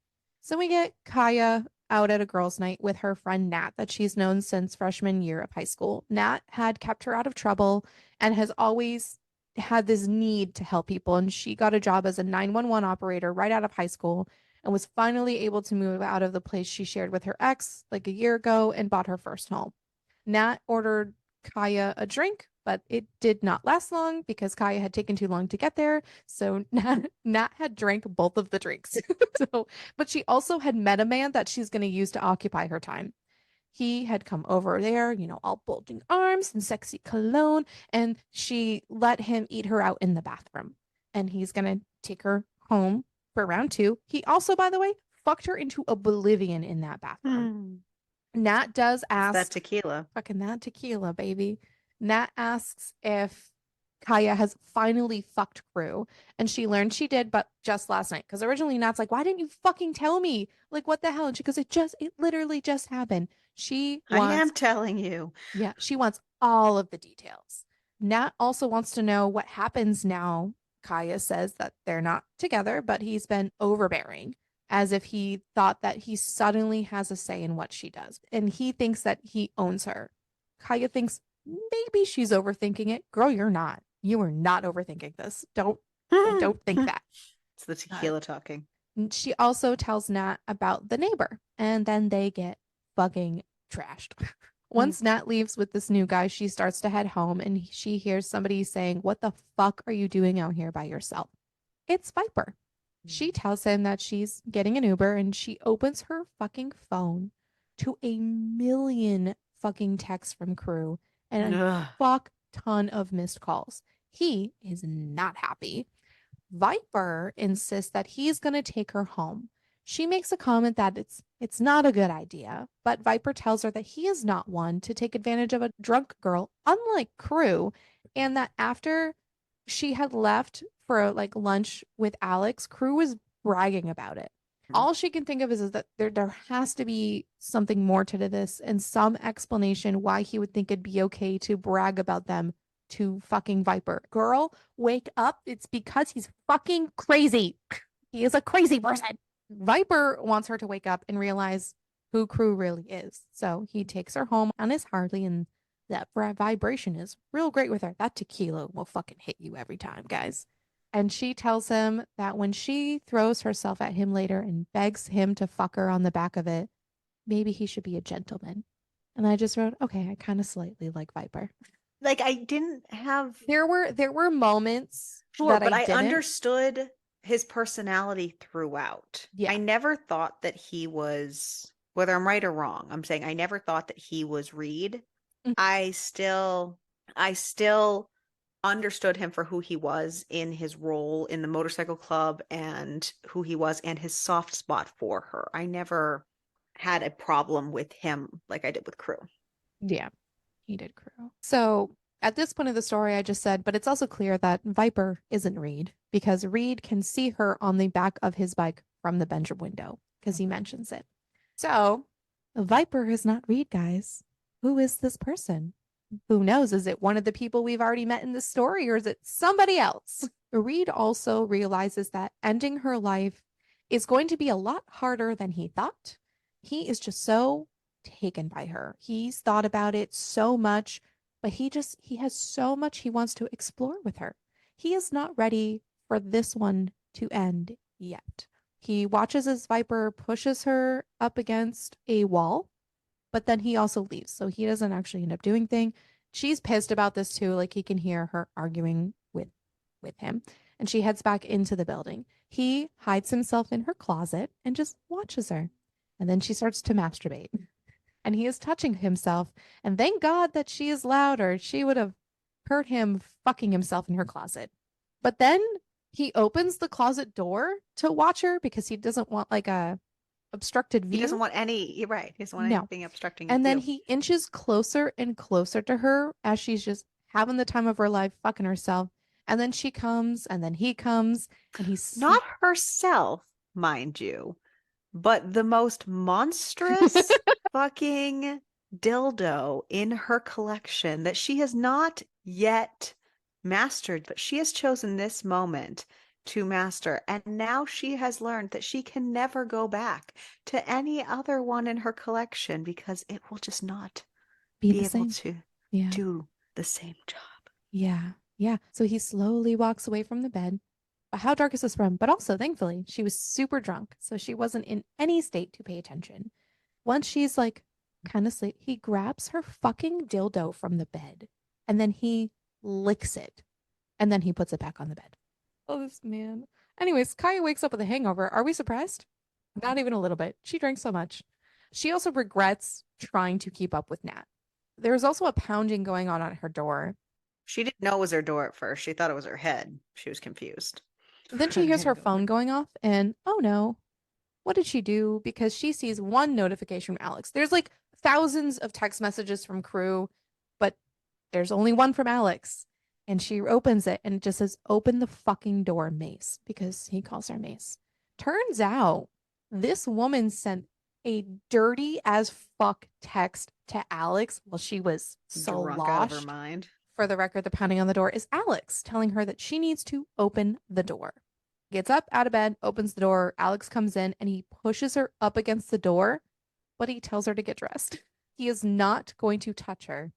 So we get Kaya out at a girls' night with her friend Nat that she's known since freshman year of high school. Nat had kept her out of trouble and has always had this need to help people. And she got a job as a 911 operator right out of high school and was finally able to move out of the place she shared with her ex like a year ago and bought her first home. Nat ordered Kaya a drink, but it did not last long because Kaya had taken too long to get there. So Nat had drank both of the drinks. So, but she also had met a man that she's going to use to occupy her time. He had come over there, you know, all bulging arms and sexy cologne, and she let him eat her out in the bathroom. And he's going to take her home for round two. He also, by the way, fucked her into oblivion in that bathroom. Hmm. Nat does It's that ask, tequila. fucking that tequila, baby. Nat asks if Kaya has finally fucked Crew, and she learned she did, but just last night. Because originally Nat's like, "Why didn't you fucking tell me? Like, what the hell?" And she goes, it literally just happened." She I am wants, telling you. yeah, she wants all of the details. Nat also wants to know what happens now. Kaya says that they're not together, but he's been overbearing, as if he thought that he suddenly has a say in what she does. And he thinks that he owns her. Kaya thinks maybe she's overthinking it. Girl, you're not. You are not overthinking this. Don't think that. It's the Uh, tequila talking. she also tells Nat about the neighbor, and then they get fucking trashed. Hmm. Once Nat leaves with this new guy, she starts to head home and she hears somebody saying, "What the fuck are you doing out here by yourself?" It's Viper. She tells him that she's getting an Uber and she opens her fucking phone to a million fucking texts from Crew and a Ugh. fuck ton of missed calls. He is not happy. Viper insists that he's going to take her home. She makes a comment that it's not a good idea, but Viper tells her that he is not one to take advantage of a drunk girl, unlike Crew, and that after she had left for like lunch with Alex, Crew was bragging about it. All she can think of is that there has to be something more to this and some explanation why he would think it'd be okay to brag about them to fucking Viper. Girl, wake up. It's because he's fucking crazy. He is a crazy person. Viper wants her to wake up and realize who Crew really is. So he takes her home on his Harley, and that vibration is real great with her. That tequila will fucking hit you every time, guys. And she tells him that when she throws herself at him later and begs him to fuck her on the back of it, maybe he should be a gentleman. And I just wrote, okay, I kind of slightly like Viper. Like I didn't have There were moments sure, that but I I didn't. understood his personality throughout. Yeah. I never thought that he was, whether I'm right or wrong, I'm saying I never thought that he was Reed. Mm, I still understood him for who he was in his role in the motorcycle club and who he was and his soft spot for her. I never had a problem with him like I did with Crew. yeah, he did Crew. So at this point of the story, I just said, but it's also clear that Viper isn't Reed because Reed can see her on the back of his bike from the bedroom window. because he mentions it. So the Viper is not Reed, guys. Who is this person? Who knows? Is it one of the people we've already met in the story, or is it somebody else? Reed also realizes that ending her life is going to be a lot harder than he thought. He is just so taken by her. He's thought about it so much, but he has so much he wants to explore with her. He is not ready for this one to end yet. He watches as Viper pushes her up against a wall, but then he also leaves. So he doesn't actually end up doing thing. She's pissed about this too. Like he can hear her arguing with him. And she heads back into the building. He hides himself in her closet and just watches her. And then she starts to masturbate. And he is touching himself. And thank God that she is louder. She would have heard him fucking himself in her closet. But then he opens the closet door to watch her because he doesn't want like a obstructed He view. doesn't want any, you're right. He doesn't want No. anything obstructing his And then view. he inches closer and closer to her as she's just having the time of her life, fucking herself. And then she comes, and then he comes, and he's Not herself, mind you, but the most monstrous fucking dildo in her collection that she has not yet mastered, but she has chosen this moment to master. And now she has learned that she can never go back to any other one in her collection because it will just not be the be able same. to Yeah. do the same job. Yeah. Yeah. So he slowly walks away from the bed. But how dark is this room? But also, thankfully, she was super drunk. So she wasn't in any state to pay attention. Once she's like kind of asleep, he grabs her fucking dildo from the bed and then he licks it and then he puts it back on the bed. Oh, this man. Anyways, Kaya wakes up with a hangover. Are we surprised? Not even a little bit. She drank so much. She also regrets trying to keep up with Nat. There's also a pounding going on at her door. She didn't know it was her door at first. She thought it was her head. She was confused. Then she Had a hears her hangover. phone going off, and oh no, what did she do? Because she sees one notification from Alex. There's like thousands of text messages from crew, but there's only one from Alex. And she opens it and it just says, open the fucking door, Mace, because he calls her Mace. Turns out this woman sent a dirty as fuck text to Alex while she was Drunk out of her sloshed. mind. For the record, the pounding on the door is Alex telling her that she needs to open the door. Gets up out of bed, opens the door. Alex comes in and he pushes her up against the door, but he tells her to get dressed. He is not going to touch her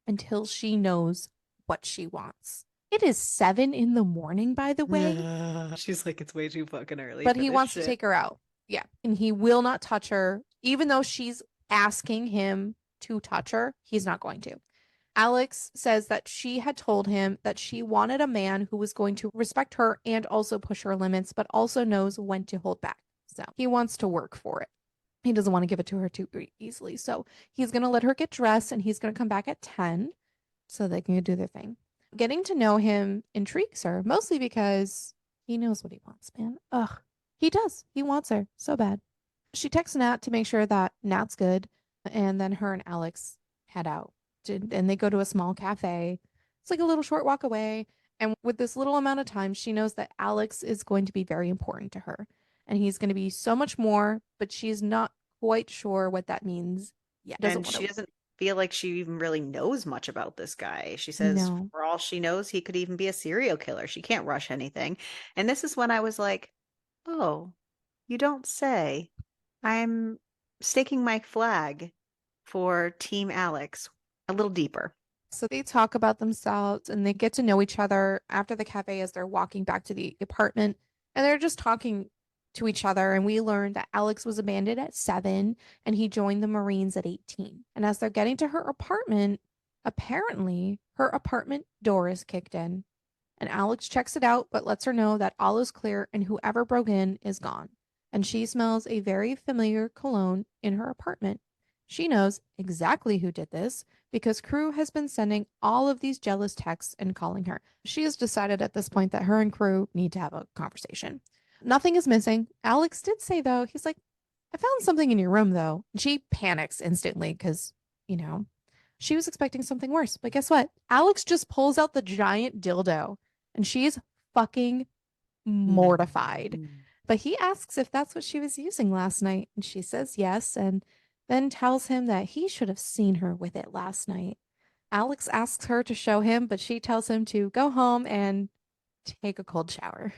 until she knows what she wants. It is 7 in the morning, by the way, She's like, it's way too fucking early but for he this wants to shit. take her out. Yeah. And he will not touch her, even though she's asking him to touch her. He's not going to. Alex says that she had told him that she wanted a man who was going to respect her and also push her limits, but also knows when to hold back. So he wants to work for it. He doesn't want to give it to her too easily. So he's going to let her get dressed and he's going to come back at 10 so they can do their thing. Getting to know him intrigues her, mostly because he knows what he wants, man. Ugh. He does. He wants her so bad. She texts Nat to make sure that Nat's good, and then her and Alex head out. And they go to a small cafe. It's like a little short walk away. And with this little amount of time, she knows that Alex is going to be very important to her. And he's going to be so much more, but she's not quite sure what that means. Yeah, doesn't And want she to. doesn't feel like she even really knows much about this guy. She says, No. for all she knows, he could even be a serial killer. She can't rush anything. And this is when I was like, oh, you don't say. I'm staking my flag for Team Alex a little deeper. So they talk about themselves and they get to know each other after the cafe as they're walking back to the apartment. And they're just talking to each other. And we learned that Alex was abandoned at 7 and he joined the Marines at 18. And as they're getting to her apartment, apparently her apartment door is kicked in. And Alex checks it out, but lets her know that all is clear and whoever broke in is gone. And she smells a very familiar cologne in her apartment. She knows exactly who did this because Crew has been sending all of these jealous texts and calling her. She has decided at this point that her and Crew need to have a conversation. Nothing is missing. Alex did say, though, he's like, I found something in your room, though. And she panics instantly because, you know, she was expecting something worse. But guess what? Alex just pulls out the giant dildo and she's fucking Mm. mortified. But he asks if that's what she was using last night, and she says yes, and then tells him that he should have seen her with it last night. Alex asks her to show him, but she tells him to go home and take a cold shower.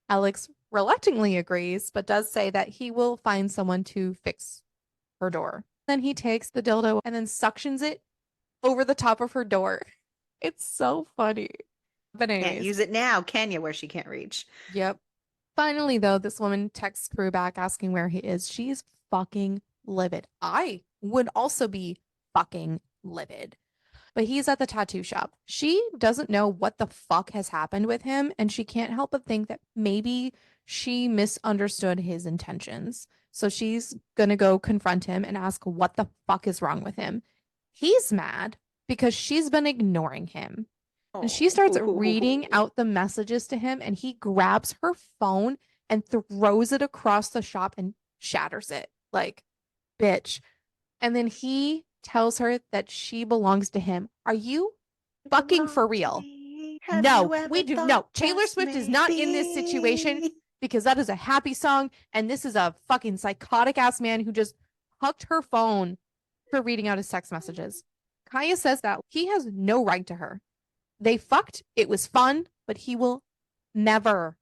Alex reluctantly agrees, but does say that he will find someone to fix her door. Then he takes the dildo and then suctions it over the top of her door. It's so funny. But, Can't anyways, use it now, can you, where she can't reach? yep. Finally, though, this woman texts Crew back asking where he is. She's fucking livid. I would also be fucking livid. But he's at the tattoo shop. She doesn't know what the fuck has happened with him, and she can't help but think that maybe she misunderstood his intentions. So she's gonna go confront him and ask what the fuck is wrong with him. He's mad because she's been ignoring him. And she starts reading Oh. out the messages to him, and he grabs her phone and throws it across the shop and shatters it. Like, bitch. And then he tells her that she belongs to him. Are you You fucking belong for to real? me. Have No, you ever we do. thought No, Taylor just Swift is not in this situation maybe? because that is a happy song. And this is a fucking psychotic ass man who just hucked her phone for reading out his text messages. Kaya says that he has no right to her. They fucked. It was fun, but he will never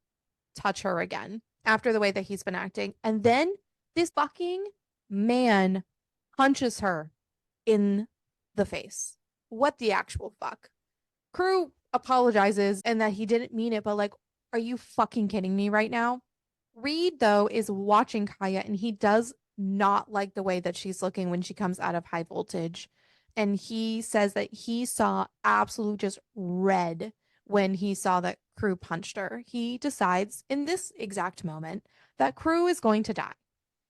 touch her again after the way that he's been acting. And then this fucking man punches her in the face. What the actual fuck? Crew apologizes and that he didn't mean it, but like, are you fucking kidding me right now? Reed, though, is watching Kaya and he does not like the way that she's looking when she comes out of high voltage. And he says that he saw absolute just red when he saw that Crew punched her. He decides in this exact moment that Crew is going to die.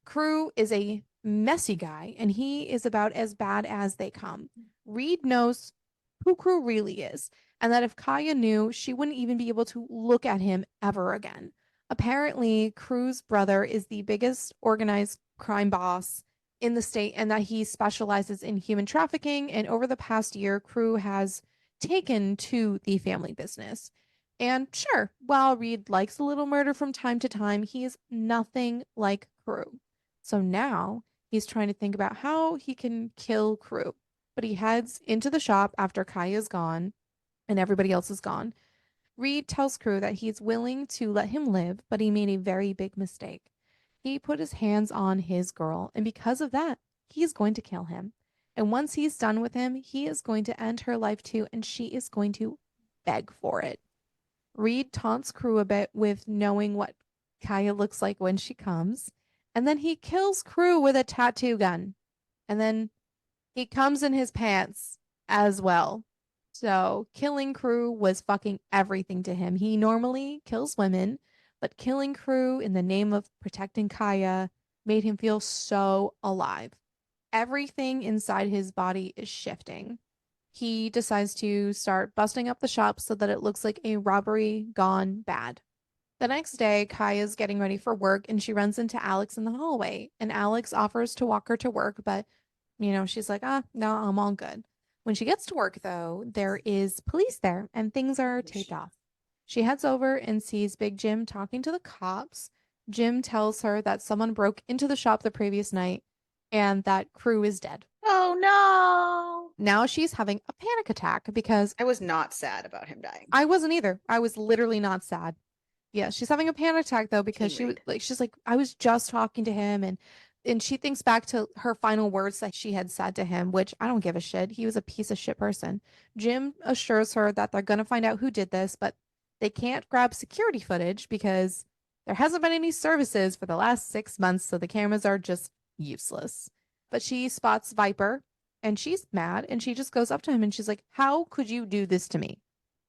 Crew is a messy guy and he is about as bad as they come. Reed knows who Crew really is, and that if Kaya knew, she wouldn't even be able to look at him ever again. Apparently, Crew's brother is the biggest organized crime boss in the state and that he specializes in human trafficking. And over the past year, Crew has taken to the family business. And sure, while Reed likes a little murder from time to time, he is nothing like Crew. So now he's trying to think about how he can kill Crew. But he heads into the shop after Kaya's gone and everybody else is gone. Reed tells Crew that he's willing to let him live, but he made a very big mistake. He put his hands on his girl, and because of that, he's going to kill him. And once he's done with him, he is going to end her life too, and she is going to beg for it. Reed taunts Crew a bit with knowing what Kaya looks like when she comes, and then he kills Crew with a tattoo gun. And then he comes in his pants as well. So killing Crew was fucking everything to him. He normally kills women, but killing Crew in the name of protecting Kaya made him feel so alive. Everything inside his body is shifting. He decides to start busting up the shop so that it looks like a robbery gone bad. The next day, Kaya's getting ready for work and she runs into Alex in the hallway. And Alex offers to walk her to work, but she's like, no, I'm all good. When she gets to work, though, there is police there and things are taped off. She heads over and sees Big Jim talking to the cops. Jim tells her that someone broke into the shop the previous night and that Crew is dead. Oh no. Now she's having a panic attack because I was not sad about him dying. I wasn't either. I was literally not sad. Yeah, she's having a panic attack though because Teen Reed. she's like I was just talking to him and she thinks back to her final words that she had said to him, which I don't give a shit. He was a piece of shit person. Jim assures her that they're going to find out who did this, but they can't grab security footage because there hasn't been any services for the last 6 months, so the cameras are just useless. But she spots Viper and she's mad and she just goes up to him and she's like, "How could you do this to me?"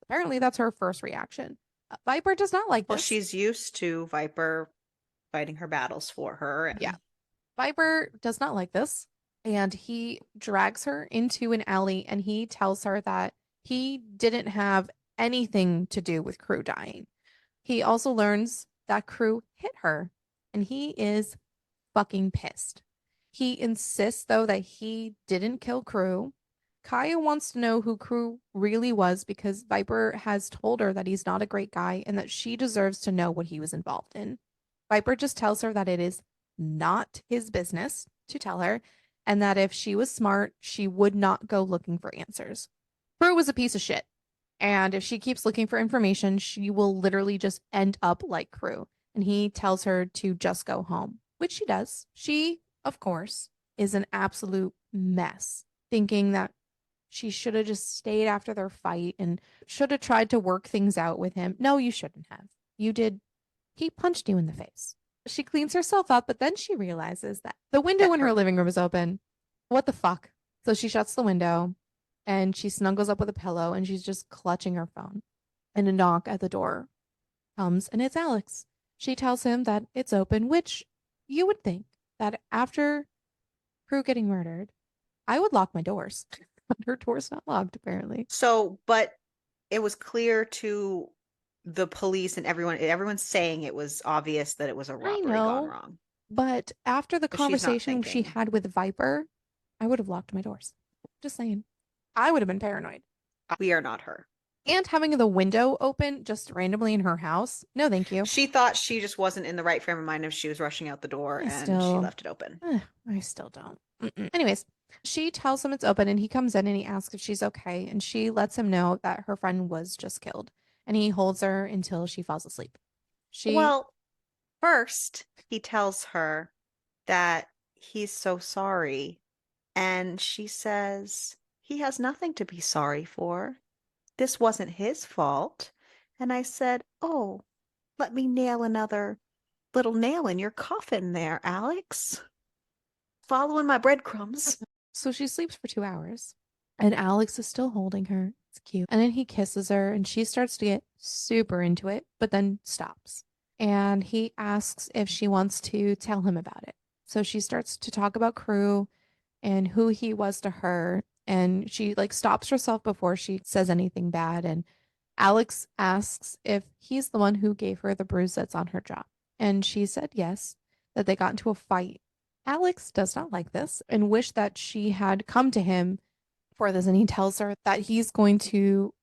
Apparently, that's her first reaction. Viper does not like Well, this. she's used to Viper fighting her battles for her, Yeah, and Viper does not like this. And he drags her into an alley and he tells her that he didn't have anything to do with Crew dying. He also learns that Crew hit her and he is fucking pissed. He insists, though, that he didn't kill Crew. Kaya wants to know who Crew really was because Viper has told her that he's not a great guy and that she deserves to know what he was involved in. Viper just tells her that it is not his business to tell her, and that if she was smart, she would not go looking for answers. Prue was a piece of shit. And if she keeps looking for information, she will literally just end up like Crew. And he tells her to just go home, which she does. She, of course, is an absolute mess, thinking that she should have just stayed after their fight and should have tried to work things out with him. No, you shouldn't have. You did. He punched you in the face. She cleans herself up, but then she realizes that the window That in her hurt. living room is open. What the fuck? So she shuts the window and she snuggles up with a pillow and she's just clutching her phone. And a knock at the door comes and it's Alex. She tells him that it's open, which you would think that after Crew getting murdered, I would lock my doors. But her door's not locked, apparently. So, but it was clear to the police and everyone's saying it was obvious that it was a I robbery gone know, wrong. but after the But she's not conversation she thinking. had with Viper, I would have locked my doors. Just saying. I would have been paranoid. We are not her. And having the window open just randomly in her house, no, thank you. She thought she just wasn't in the right frame of mind if she was rushing out the door I and she still, left it open. I still don't. Anyways, she tells him it's open and he comes in and he asks if she's okay. And she lets him know that her friend was just killed. And he holds her until she falls asleep. She, Well, first, he tells her that he's so sorry. And she says he has nothing to be sorry for. This wasn't his fault. And I said, "Oh, let me nail another little nail in your coffin there, Alex. Following my breadcrumbs." so she sleeps for 2 hours. And Alex is still holding her. It's cute. And then he kisses her and she starts to get super into it, but then stops. And he asks if she wants to tell him about it. So she starts to talk about Crew and who he was to her. And she like stops herself before she says anything bad. And Alex asks if he's the one who gave her the bruise that's on her jaw. And she said yes, that they got into a fight. Alex does not like this and wish that she had come to him for this. And he tells her that he's going to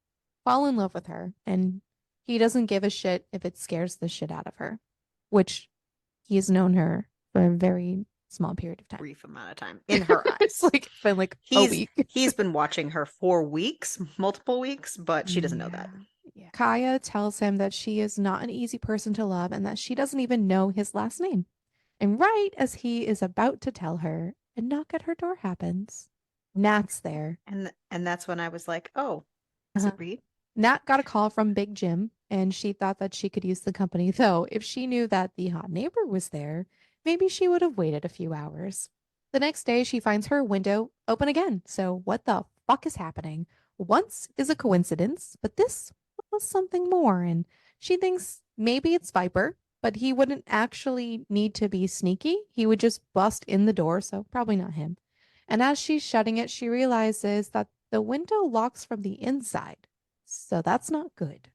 fall in love with her and he doesn't give a shit if it scares the shit out of her, which he's known her for a very small period of time. Brief amount of time in her It's eyes. like been like a He's week. he's been watching her for weeks, multiple weeks, but she doesn't know Yeah. that. Yeah. Kaya tells him that she is not an easy person to love and that she doesn't even know his last name. And right as he is about to tell her, a knock at her door happens. Nat's there. And that's when I was like, "Oh, is Uh-huh. it Reed?" Nat got a call from Big Jim, and she thought that she could use the company, though if she knew that the hot neighbor was there, maybe she would have waited a few hours. The next day, she finds her window open again. So, what the fuck is happening? Once is a coincidence, but this was something more, and she thinks maybe it's Viper, but he wouldn't actually need to be sneaky. He would just bust in the door, so probably not him. And as she's shutting it, she realizes that the window locks from the inside. So that's not good.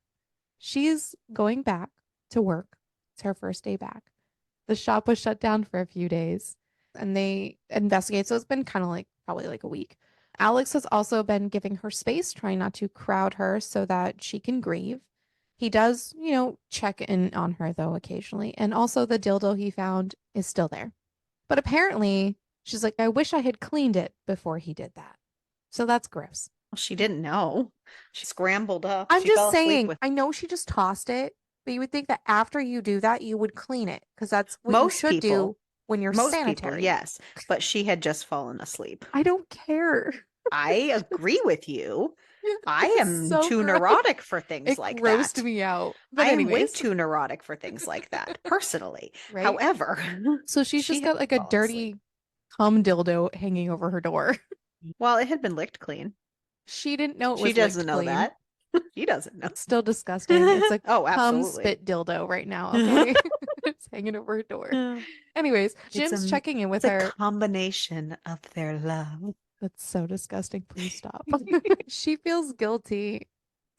She's going back to work. It's her first day back. The shop was shut down for a few days and they investigate. So it's been kind of like probably like a week. Alex has also been giving her space, trying not to crowd her so that she can grieve. He does, check in on her though occasionally. And also the dildo he found is still there. But apparently, she's like, I wish I had cleaned it before he did that. So that's gross. Well, she didn't know. She scrambled up. I'm She fell just asleep saying, with I know she just tossed it, but you would think that after you do that, you would clean it because that's what you most should do people. when you're Most people, sanitary. yes, but she had just fallen asleep. I don't care. I agree with you. I It's am so too gross. neurotic for things It like grossed that. me out. But I am way anyways, too neurotic for things like that, personally. right? However, So she's she just had got like a fallen asleep. dirty cum dildo hanging over her door. Well, it had been licked clean. She didn't know it She was doesn't licked know clean. that. She doesn't know. Still disgusting. It's a Oh, cum absolutely. spit dildo right now, okay? It's hanging over her door. Anyways, It's Jim's checking in with it's a her. combination of their love. That's so disgusting. Please stop. She feels guilty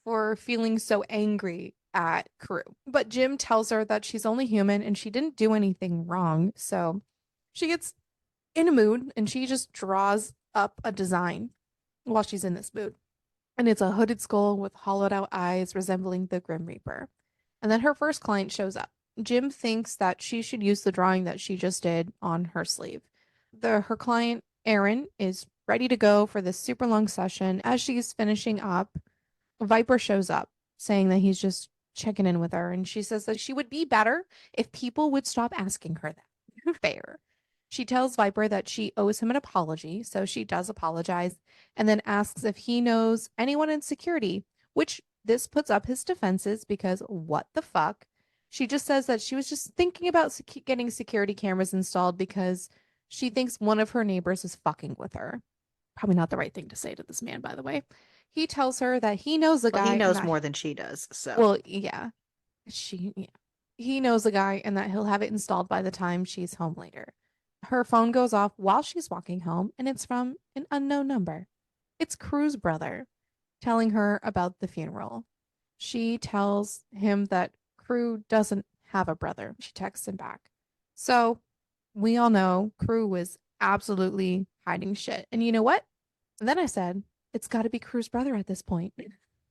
for feeling so angry at Crew. But Jim tells her that she's only human and she didn't do anything wrong. So she gets in a mood and she just draws up a design while she's in this mood. And it's a hooded skull with hollowed out eyes resembling the Grim Reaper. And then her first client shows up. Jim thinks that she should use the drawing that she just did on her sleeve. Her client, Erin, is ready to go for this super long session. As she's finishing up, Viper shows up saying that he's just checking in with her. And she says that she would be better if people would stop asking her that. Fair. She tells Viper that she owes him an apology. So she does apologize and then asks if he knows anyone in security, which this puts up his defenses because what the fuck? She just says that she was just thinking about getting security cameras installed because she thinks one of her neighbors is fucking with her. Probably not the right thing to say to this man, by the way. He tells her that he knows the Well, he guy and knows that, more than she does, so. well, yeah, yeah. He knows the guy and that he'll have it installed by the time she's home later. Her phone goes off while she's walking home, and it's from an unknown number. It's Crew's brother telling her about the funeral. She tells him that Crew doesn't have a brother. She texts him back. So we all know Crew was absolutely hiding shit. And you know what? And then I said, it's got to be Crew's brother at this point.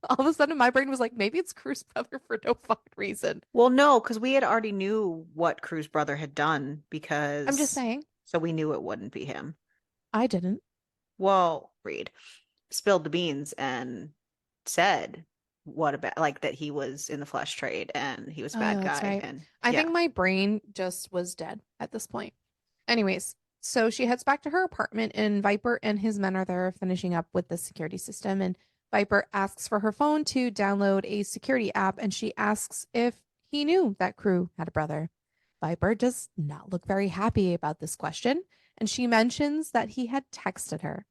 All of a sudden, my brain was like, maybe it's Crew's brother for no fucking reason. Well, no, because we had already knew what Crew's brother had done I'm just because saying, so we knew it wouldn't be him. I didn't. Well, Reed spilled the beans and said what about like that he was in the flesh trade and he was a bad Oh, that's guy right. and I yeah. think my brain just was dead at this point. Anyways, so she heads back to her apartment, and Viper and his men are there finishing up with the security system. And Viper asks for her phone to download a security app, and she asks if he knew that Crew had a brother. Viper does not look very happy about this question, and she mentions that he had texted her.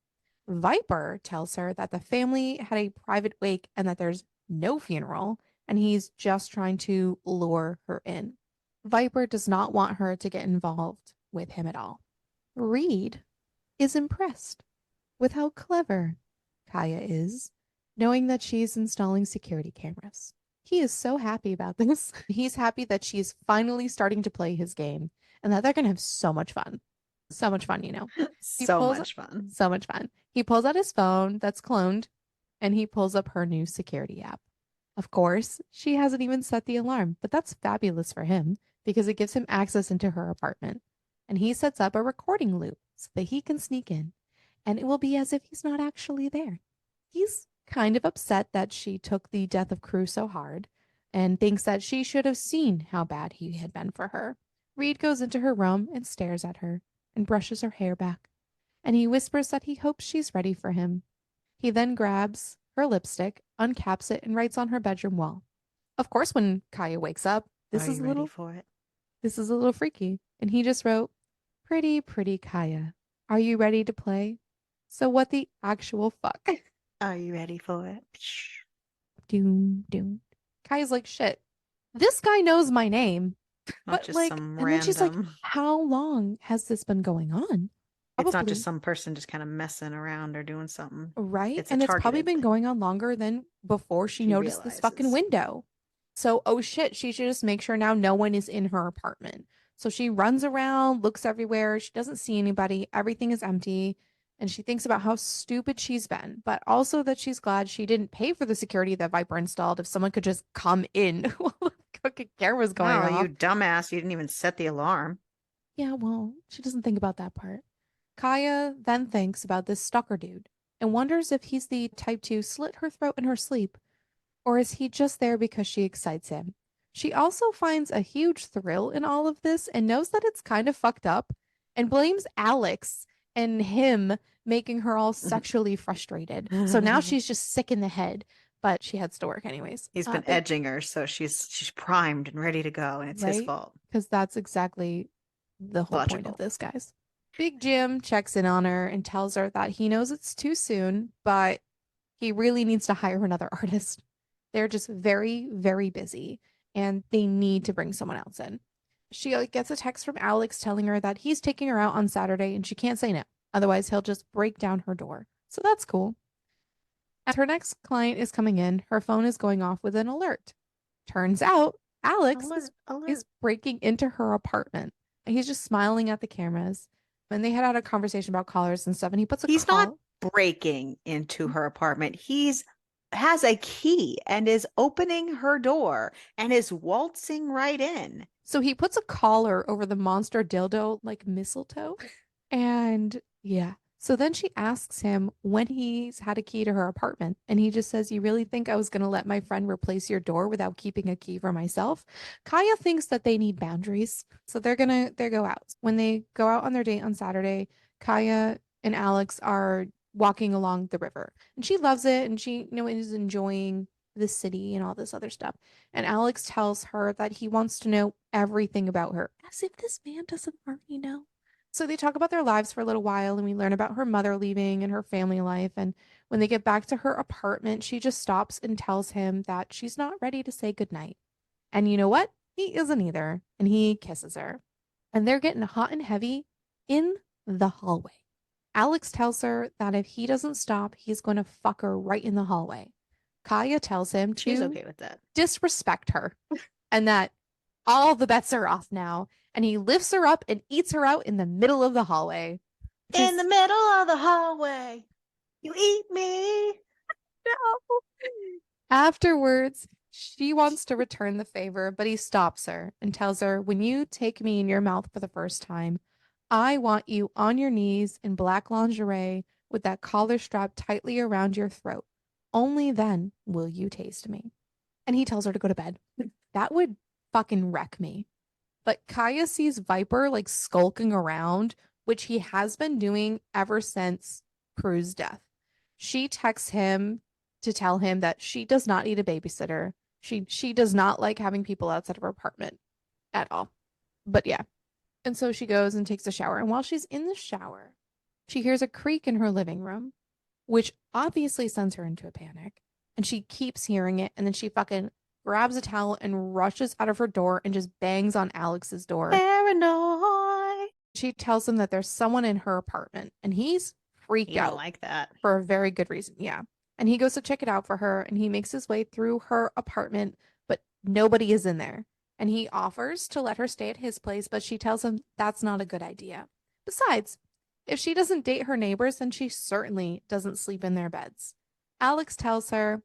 Viper tells her that the family had a private wake and that there's no funeral, and he's just trying to lure her in. Viper does not want her to get involved with him at all. Reed is impressed with how clever Kaya is, knowing that she's installing security cameras. He is so happy about this. He's happy that she's finally starting to play his game and that they're going to have so much fun. So much fun, you know. He So pulls much fun. so much fun. He pulls out his phone that's cloned and he pulls up her new security app. Of course, she hasn't even set the alarm, but that's fabulous for him because it gives him access into her apartment. And he sets up a recording loop so that he can sneak in, and it will be as if he's not actually there. He's kind of upset that she took the death of Crew so hard and thinks that she should have seen how bad he had been for her. Reed goes into her room and stares at her and brushes her hair back, and he whispers that he hopes she's ready for him. He then grabs her lipstick, uncaps it, and writes on her bedroom wall. Of course, when Kaya wakes up, Are you ready for it? this is a little freaky. And he just wrote, pretty, pretty Kaya. Are you ready to play? So what the actual fuck? Are you ready for it? Doom, doom. Kaya's like, shit. This guy knows my name. Not But just like, some and then she's like, random. how long has this been going on? It's not just Probably. some person just kind of messing around or doing something. Right? It's a And it's probably targeted been thing. going on longer than before she She noticed this fucking realizes. window. So, oh shit, she should just make sure now no one is in her apartment. So she runs around, looks everywhere. She doesn't see anybody. Everything is empty. And she thinks about how stupid she's been, but also that she's glad she didn't pay for the security that Viper installed if someone could just come in while the fucking camera's going No, off. you dumbass. You didn't even set the alarm. Yeah, well, she doesn't think about that part. Kaya then thinks about this stalker dude and wonders if he's the type to slit her throat in her sleep, or is he just there because she excites him? She also finds a huge thrill in all of this and knows that it's kind of fucked up and blames Alex and him making her all sexually frustrated. So now she's just sick in the head, but she heads to work anyways. He's been Big, edging her, so she's primed and ready to go, and it's his right? fault. Because that's exactly the whole point of Logical. this, guys. Big Jim checks in on her and tells her that he knows it's too soon, but he really needs to hire another artist. They're just very, very busy and they need to bring someone else in. She gets a text from Alex telling her that he's taking her out on Saturday and she can't say no. Otherwise, he'll just break down her door. So that's cool. As her next client is coming in, her phone is going off with an alert. Turns out Alex Alert, is alert. breaking into her apartment. And he's just smiling at the cameras. And they had a conversation about collars and stuff. And he puts a He's not call. breaking into her apartment. He's has a key and is opening her door and is waltzing right in. So he puts a collar over the monster dildo like mistletoe. And yeah. So then she asks him when he's had a key to her apartment. And he just says, "You really think I was going to let my friend replace your door without keeping a key for myself?" Kaya thinks that they need boundaries. So they go out. When they go out on their date on Saturday, Kaya and Alex are walking along the river. And she loves it. And she, is enjoying the city and all this other stuff. And Alex tells her that he wants to know everything about her, as if this man doesn't already know. So they talk about their lives for a little while, and we learn about her mother leaving and her family life. And when they get back to her apartment, she just stops and tells him that she's not ready to say goodnight. And you know what? He isn't either. And he kisses her. And they're getting hot and heavy in the hallway. Alex tells her that if he doesn't stop, he's going to fuck her right in the hallway. Kaya tells him She's to okay with that. disrespect her and that all the bets are off now. And he lifts her up and eats her out in the middle of the hallway. Which In the is middle of the hallway, you eat me. no. Afterwards, she wants to return the favor, but he stops her and tells her, "When you take me in your mouth for the first time, I want you on your knees in black lingerie with that collar strapped tightly around your throat. Only then will you taste me." And he tells her to go to bed. That would fucking wreck me. But Kaya sees Viper like skulking around, which he has been doing ever since Prue's death. She texts him to tell him that she does not need a babysitter. She does not like having people outside of her apartment at all. But yeah. And so she goes and takes a shower. And while she's in the shower, she hears a creak in her living room, which obviously sends her into a panic. And she keeps hearing it. And then she fucking grabs a towel and rushes out of her door and just bangs on Alex's door. Paranoid. She tells him that there's someone in her apartment and he's freaked He don't out like that. for a very good reason. Yeah. And he goes to check it out for her and he makes his way through her apartment, but nobody is in there. And he offers to let her stay at his place, but she tells him that's not a good idea. Besides, if she doesn't date her neighbors, then she certainly doesn't sleep in their beds. Alex tells her,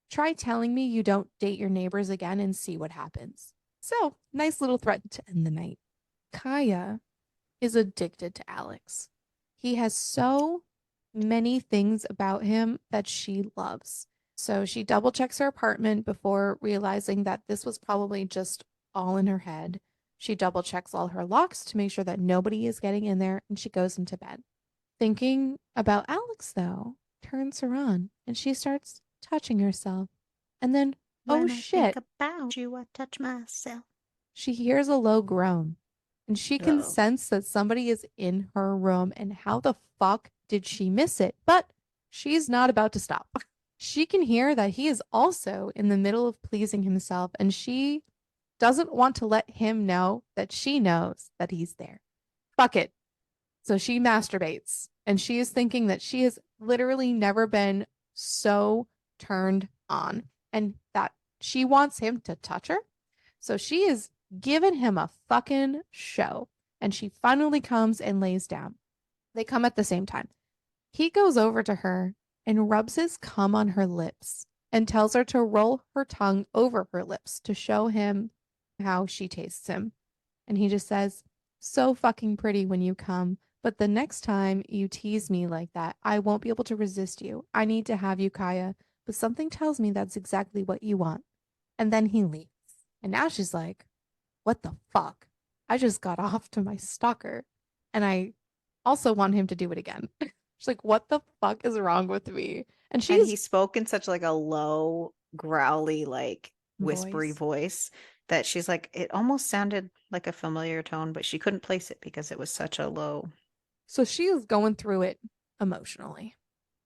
"Try telling me you don't date your neighbors again and see what happens." So, nice little threat to end the night. Kaya is addicted to Alex. He has so many things about him that she loves. So she double checks her apartment before realizing that this was probably just all in her head. She double checks all her locks to make sure that nobody is getting in there, and she goes into bed. Thinking about Alex, though, turns her on and she starts touching herself. And then, oh When I think shit, about you, I touch myself. she hears a low groan and she can Uh-oh. sense that somebody is in her room. And how the fuck did she miss it? But she's not about to stop. She can hear that he is also in the middle of pleasing himself, and she doesn't want to let him know that she knows that he's there. Fuck it. So she masturbates, and she is thinking that she has literally never been so turned on and that she wants him to touch her. So she is giving him a fucking show. And she finally comes and lays down. They come at the same time. He goes over to her and rubs his cum on her lips and tells her to roll her tongue over her lips to show him how she tastes him. And he just says, "So fucking pretty when you come. But the next time you tease me like that, I won't be able to resist you. I need to have you, Kaya. But something tells me that's exactly what you want." And then he leaves. And now she's like, "What the fuck? I just got off to my stalker. And I also want him to do it again." She's like, "What the fuck is wrong with me?" And And she's he spoke in such like a low, growly, like whispery voice. voice that she's like, it almost sounded like a familiar tone, but she couldn't place it because it was such a low. So she is going through it emotionally.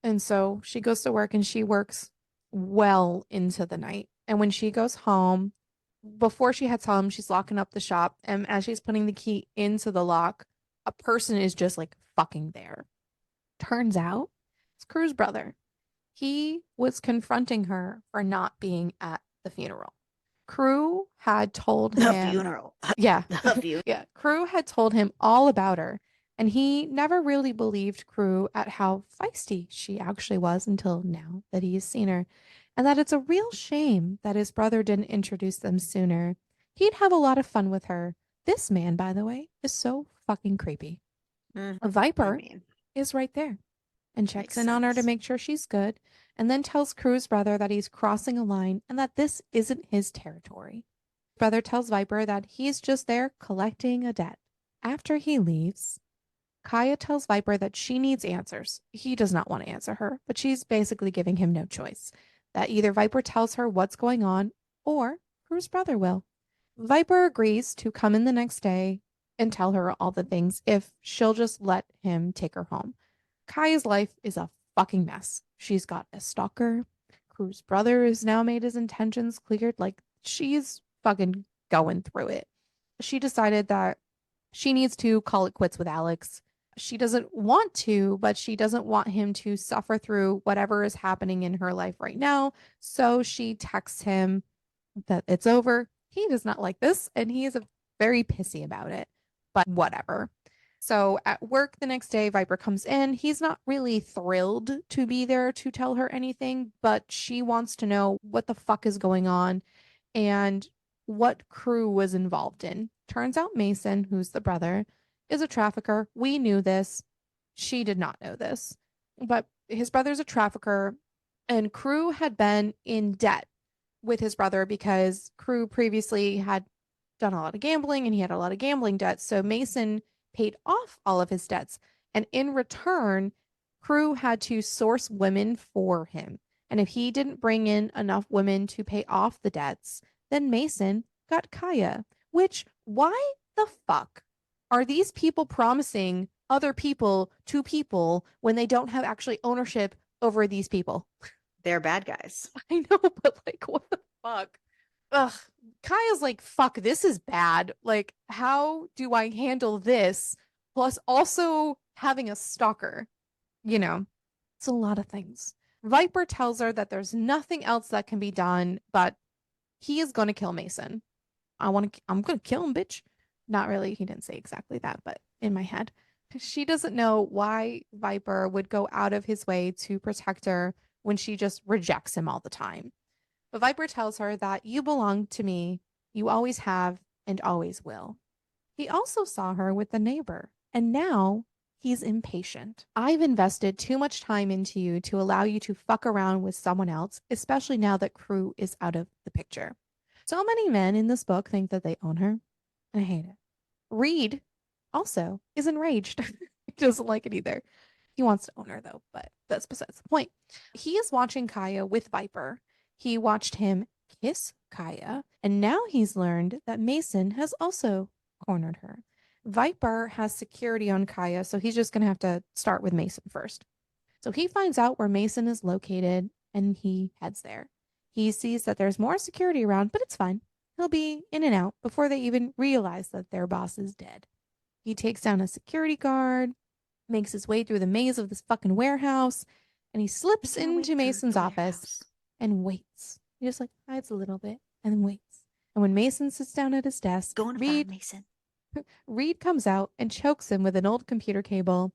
And so she goes to work and she works well into the night. And when she goes home, before she heads home, she's locking up the shop. And as she's putting the key into the lock, a person is just like fucking there. Turns out it's Crew's brother. He was confronting her for not being at the funeral. Crew had told The him, funeral. yeah, The funeral. yeah, Crew had told him all about her. And he never really believed Crew at how feisty she actually was until now that he's seen her. And that it's a real shame that his brother didn't introduce them sooner. He'd have a lot of fun with her. This man, by the way, is so fucking creepy. Mm, A I Viper mean, is right there and checks makes in on her to sense. make sure she's good, and then tells Crew's brother that he's crossing a line and that this isn't his territory. Brother tells Viper that he's just there collecting a debt. After he leaves, Kaya tells Viper that she needs answers. He does not want to answer her, but she's basically giving him no choice. That either Viper tells her what's going on or Crew's brother will. Viper agrees to come in the next day and tell her all the things if she'll just let him take her home. Kaya's life is a fucking mess. She's got a stalker. Crew's brother has now made his intentions clear. Like, she's fucking going through it. She decided that she needs to call it quits with Alex. She doesn't want to, but she doesn't want him to suffer through whatever is happening in her life right now. So she texts him that it's over. He does not like this, and he is very pissy about it, but whatever. So at work the next day, Viper comes in. He's not really thrilled to be there to tell her anything, but she wants to know what the fuck is going on and what Crew was involved in. Turns out Mason, who's the brother, is a trafficker. We knew this. She did not know this. But his brother's a trafficker, and Crew had been in debt with his brother because Crew previously had done a lot of gambling and he had a lot of gambling debts. So Mason paid off all of his debts. And in return, Crew had to source women for him. And if he didn't bring in enough women to pay off the debts, then Mason got Kaya. Which, why the fuck are these people promising other people to people when they don't have actually ownership over these people? They're bad guys. I know, but like, what the fuck? Ugh. Kaya's like, fuck, this is bad. Like, how do I handle this? Plus, also having a stalker, you know, it's a lot of things. Viper tells her that there's nothing else that can be done, but he is going to kill Mason. I'm going to kill him, bitch. Not really. He didn't say exactly that, but in my head. She doesn't know why Viper would go out of his way to protect her when she just rejects him all the time. But Viper tells her that you belong to me, you always have and always will. He also saw her with the neighbor, and now he's impatient. I've invested too much time into you to allow you to fuck around with someone else, especially now that Crew is out of the picture. So many men in this book think that they own her, and I hate it. Reed also is enraged. He doesn't like it either. He wants to own her though, but that's besides the point. He is watching Kaya with Viper. He watched him kiss Kaya, and now he's learned that Mason has also cornered her. Viper has security on Kaya, so he's just going to have to start with Mason first. So he finds out where Mason is located and he heads there. He sees that there's more security around, but it's fine. He'll be in and out before they even realize that their boss is dead. He takes down a security guard, makes his way through the maze of this fucking warehouse, and he slips Making our way into through Mason's the office warehouse. and waits. He just like hides a little bit and then waits. And when Mason sits down at his desk, Going to find Mason. Reed comes out and chokes him with an old computer cable.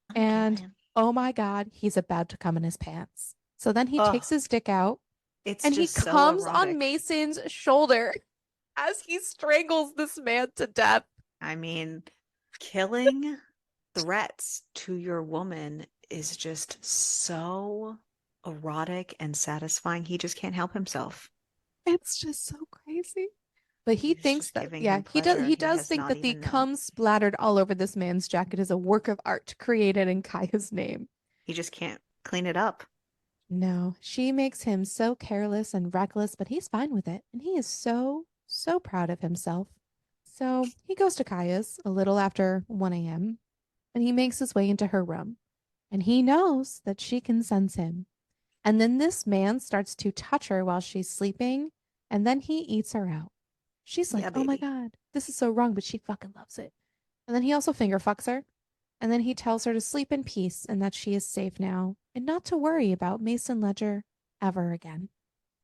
I'm gonna kill And him. oh my God, he's about to come in his pants. So then he takes Oh, his dick out it's and he just so comes on erotic. Mason's shoulder as he strangles this man to death. I mean, killing threats to your woman is just so erotic and satisfying. He just can't help himself. It's just so crazy. But he He's thinks just that, giving yeah, him he does pleasure. he He does has think not that the even known. cum splattered all over this man's jacket is a work of art created in Kaya's name. He just can't clean it up. No, she makes him so careless and reckless, but he's fine with it, and he is so, so proud of himself. So he goes to Kaya's a little after 1 a.m., and he makes his way into her room, and he knows that she can sense him. And then this man starts to touch her while she's sleeping, and then he eats her out. She's Yeah, like, oh my baby. God, this is so wrong, but she fucking loves it. And then he also finger fucks her. And then he tells her to sleep in peace and that she is safe now and not to worry about Mason Ledger ever again.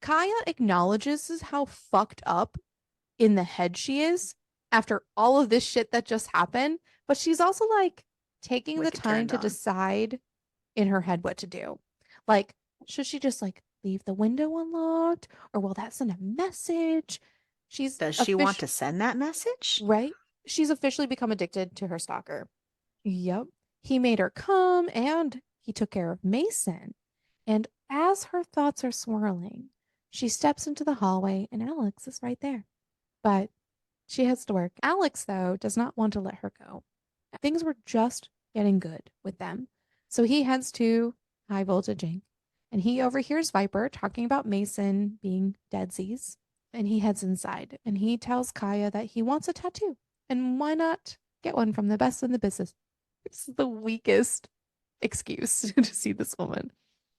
Kaya acknowledges how fucked up in the head she is after all of this shit that just happened, but she's also like taking the Wicked time turned to on. decide in her head what to do. Like, should she just like leave the window unlocked or will that send a message? She's Does she want official, to send that message? right? She's officially become addicted to her stalker. Yep. He made her come and he took care of Mason. And as her thoughts are swirling, she steps into the hallway and Alex is right there. But she has to work. Alex, though, does not want to let her go. Things were just getting good with them. So he heads to High Voltage Inc. and he overhears Viper talking about Mason being deadsies. And he heads inside and he tells Kaya that he wants a tattoo. And why not get one from the best in the business? It's the weakest excuse to see this woman.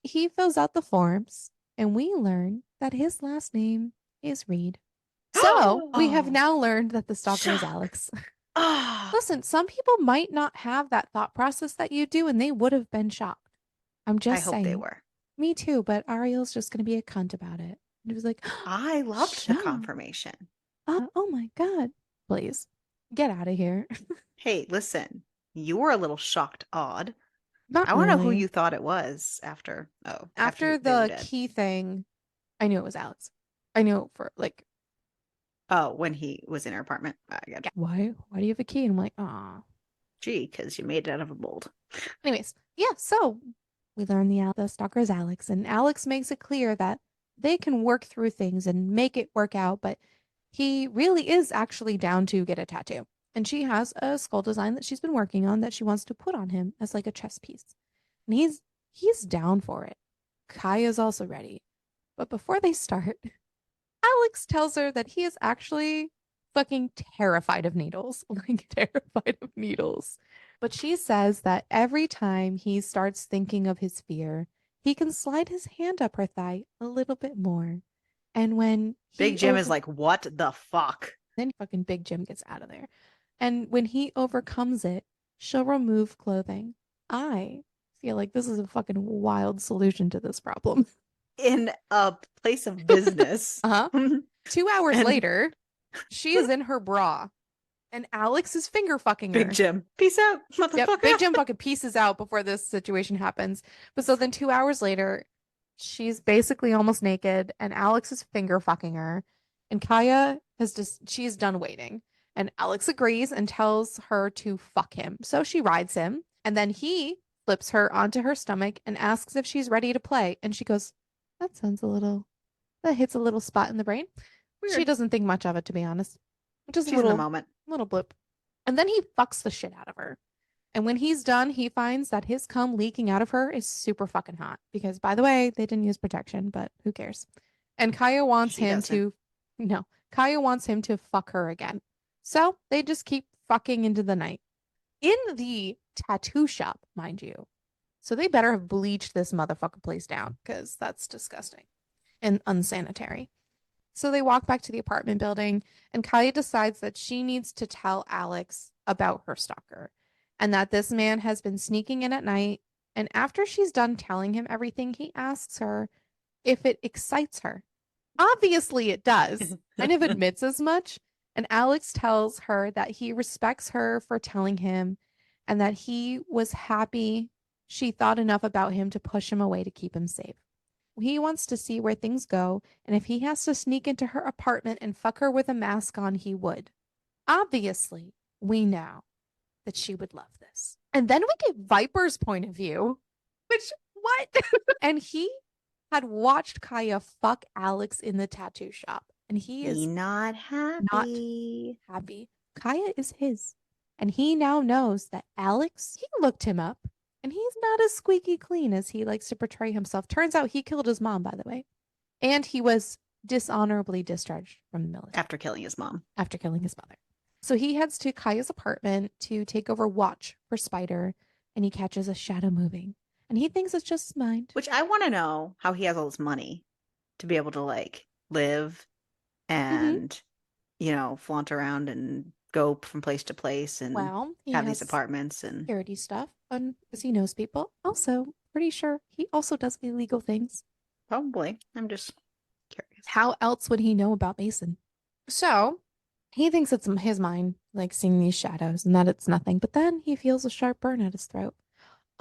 He fills out the forms and we learn that his last name is Reed. So we have Oh, now learned that the stalker is shock. Alex. Oh, Listen, some people might not have that thought process that you do, and they would have been shocked. I'm I just hope they saying. were. Me too, but Ariel's just going to be a cunt about it. And he was like, I loved the shock. confirmation. Oh my God. Please get out of here. Hey, listen, you were a little shocked, odd. Not I want to know who really. you thought it was after After they were the dead. key thing, I knew it was Alex. I knew it for like, Oh, when he was in her apartment. I got yeah, why do you have a key? And I'm like, ah. gee, because you made it out of a mold. Anyways, yeah, so we learn the stalker is Alex, and Alex makes it clear that they can work through things and make it work out, but he really is actually down to get a tattoo. And she has a skull design that she's been working on that she wants to put on him as like a chess piece. And he's down for it. Kaya's also ready. But before they start, Alex tells her that he is actually fucking terrified of needles. Like, terrified of needles. But she says that every time he starts thinking of his fear, he can slide his hand up her thigh a little bit more. And when Big he Jim is over like, what the fuck? then fucking Big Jim gets out of there. And when he overcomes it, she'll remove clothing. I feel like this is a fucking wild solution to this problem. In a place of business. Uh-huh. 2 hours And later, she is in her bra and Alex is finger fucking Big her. Jim, peace out, Yep, motherfucker. Big Jim fucking pieces out before this situation happens. But so then 2 hours later, she's basically almost naked and Alex is finger fucking her. And Kaya has just, she's done waiting. And Alex agrees and tells her to fuck him. So she rides him and then he flips her onto her stomach and asks if she's ready to play. And she goes, that sounds a little, that hits a little spot in the brain. She Weird. doesn't think much of it, to be honest. Just a She's in the moment. little blip. And then he fucks the shit out of her. And when he's done, he finds that his cum leaking out of her is super fucking hot. Because, by the way, they didn't use protection, but who cares? And Kaya wants She him doesn't. to, no, Kaya wants him to fuck her again. So they just keep fucking into the night. In the tattoo shop, mind you. So they better have bleached this motherfucker place down because that's disgusting and unsanitary. So they walk back to the apartment building, and Kaya decides that she needs to tell Alex about her stalker and that this man has been sneaking in at night. And after she's done telling him everything, he asks her if it excites her. Obviously, it does. Kind of admits as much. And Alex tells her that he respects her for telling him and that he was happy she thought enough about him to push him away to keep him safe. He wants to see where things go, and if he has to sneak into her apartment and fuck her with a mask on, he would. Obviously, we know that she would love this. And then we get Viper's point of view, which, what? And he had watched Kaya fuck Alex in the tattoo shop, and he He is not not happy. happy. Kaya is his. And he now knows that Alex, he looked him up, and he's not as squeaky clean as he likes to portray himself. Turns out he killed his mom, by the way. And he was dishonorably discharged from the military After killing his mom. after killing his mother. So he heads to Kaya's apartment to take over watch for Spider, and he catches a shadow moving. And he thinks it's just his mind. Which I want to know how he has all this money to be able to like live Mm-hmm. and, flaunt around and go from place to place and Well, he have these has apartments and security stuff, and because he knows people. Also, pretty sure he also does illegal things. probably. I'm just curious. How else would he know about Mason? So he thinks it's his mind, like seeing these shadows, and that it's nothing. But then he feels a sharp burn at his throat.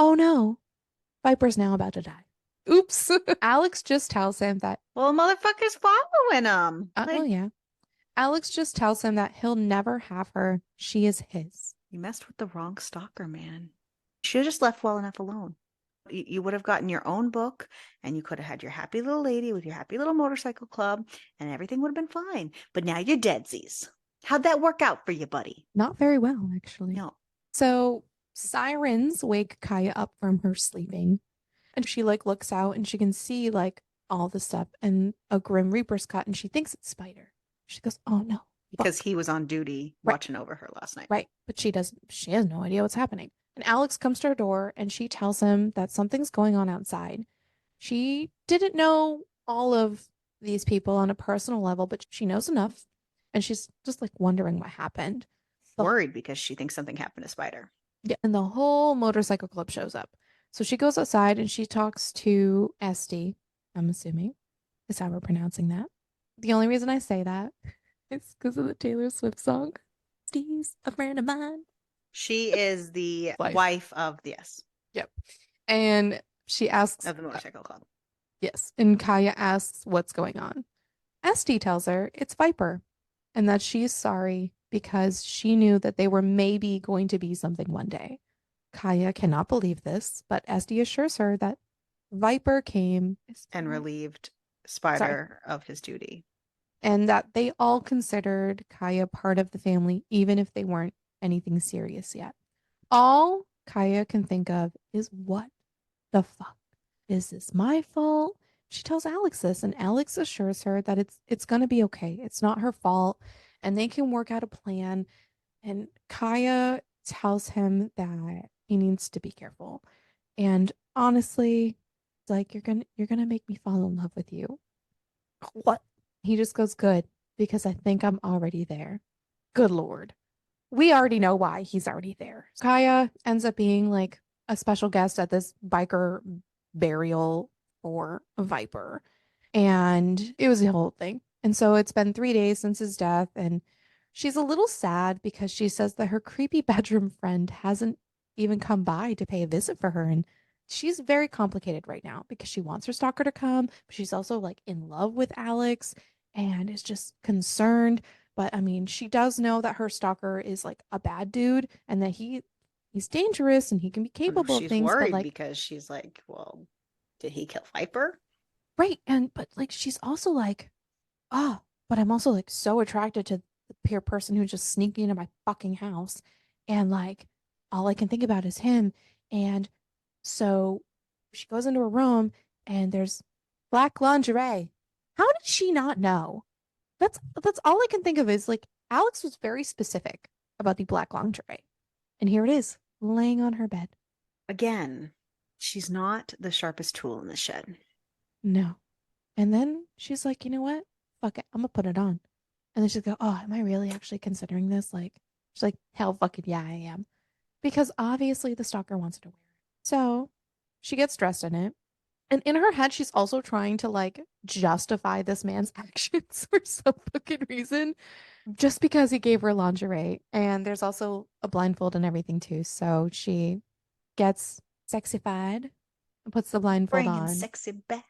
Oh no, Viper's now about to die. Oops. Alex just tells him that, Well, motherfucker's following him. oh Like, yeah. Alex just tells him that he'll never have her. She is his. You messed with the wrong stalker, man. Should have just left well enough alone. You would have gotten your own book and you could have had your happy little lady with your happy little motorcycle club and everything would have been fine. But now you're deadsies. How'd that work out for you, buddy? Not very well, actually. No. So sirens wake Kaya up from her sleeping, and she like looks out and she can see like all the stuff and a Grim Reaper's cut, and she thinks it's Spider. She goes, "Oh no, Because fuck." he was on duty Right, watching over her last night. right. But she has no idea what's happening. And Alex comes to her door and she tells him that something's going on outside. She didn't know all of these people on a personal level, but she knows enough. And she's just like wondering what happened. The Worried because she thinks something happened to Spider. Yeah, and the whole motorcycle club shows up. So she goes outside and she talks to Esty, I'm assuming is how we're pronouncing that. The only reason I say that is because of the Taylor Swift song. Esty's a friend of mine. She is the Wife. wife of the yes, Yep. And she asks, of the motorcycle club. yes. And Kaya asks what's going on. Esty tells her it's Viper and that she's sorry because she knew that they were maybe going to be something one day. Kaya cannot believe this, but Esty assures her that Viper came And relieved sorry, Spider of his duty. and that they all considered Kaya part of the family, even if they weren't anything serious yet. All Kaya can think of is what the fuck? Is this my fault? She tells Alex this, and Alex assures her that it's gonna be okay. It's not her fault, and they can work out a plan. And Kaya tells him that he needs to be careful. And honestly, it's like you're gonna make me fall in love with you. What? He just goes, good, because I think I'm already there. Good Lord. We already know why he's already there. Kaya ends up being like a special guest at this biker burial for Viper. And it was the whole thing. And so it's been 3 days since his death. And she's a little sad because she says that her creepy bedroom friend hasn't even come by to pay a visit for her. And she's very complicated right now because she wants her stalker to come, but she's also like in love with Alex and is just concerned. But I mean, she does know that her stalker is like a bad dude and that he's dangerous and he can be capable of She's things, but worried like because she's like, well, did he kill Viper? right, and but like she's also like, oh, but I'm also like so attracted to the peer person who's just sneaking into my fucking house. And like all I can think about is him. And so she goes into her room and there's black lingerie. How did she not know? That's all I can think of is like Alex was very specific about the black lingerie. And here it is, laying on her bed. Again, she's not the sharpest tool in the shed. No. And then she's like, you know what? Fuck it. I'm gonna put it on. And then she'll go, oh, am I really actually considering this? Like, she's like, hell fucking yeah, I am. Because obviously the stalker wants her to wear it. So she gets dressed in it. And in her head, she's also trying to like justify this man's actions for some fucking reason, just because he gave her lingerie. And there's also a blindfold and everything too. So she gets sexified and puts the blindfold Bringing on. sexy back.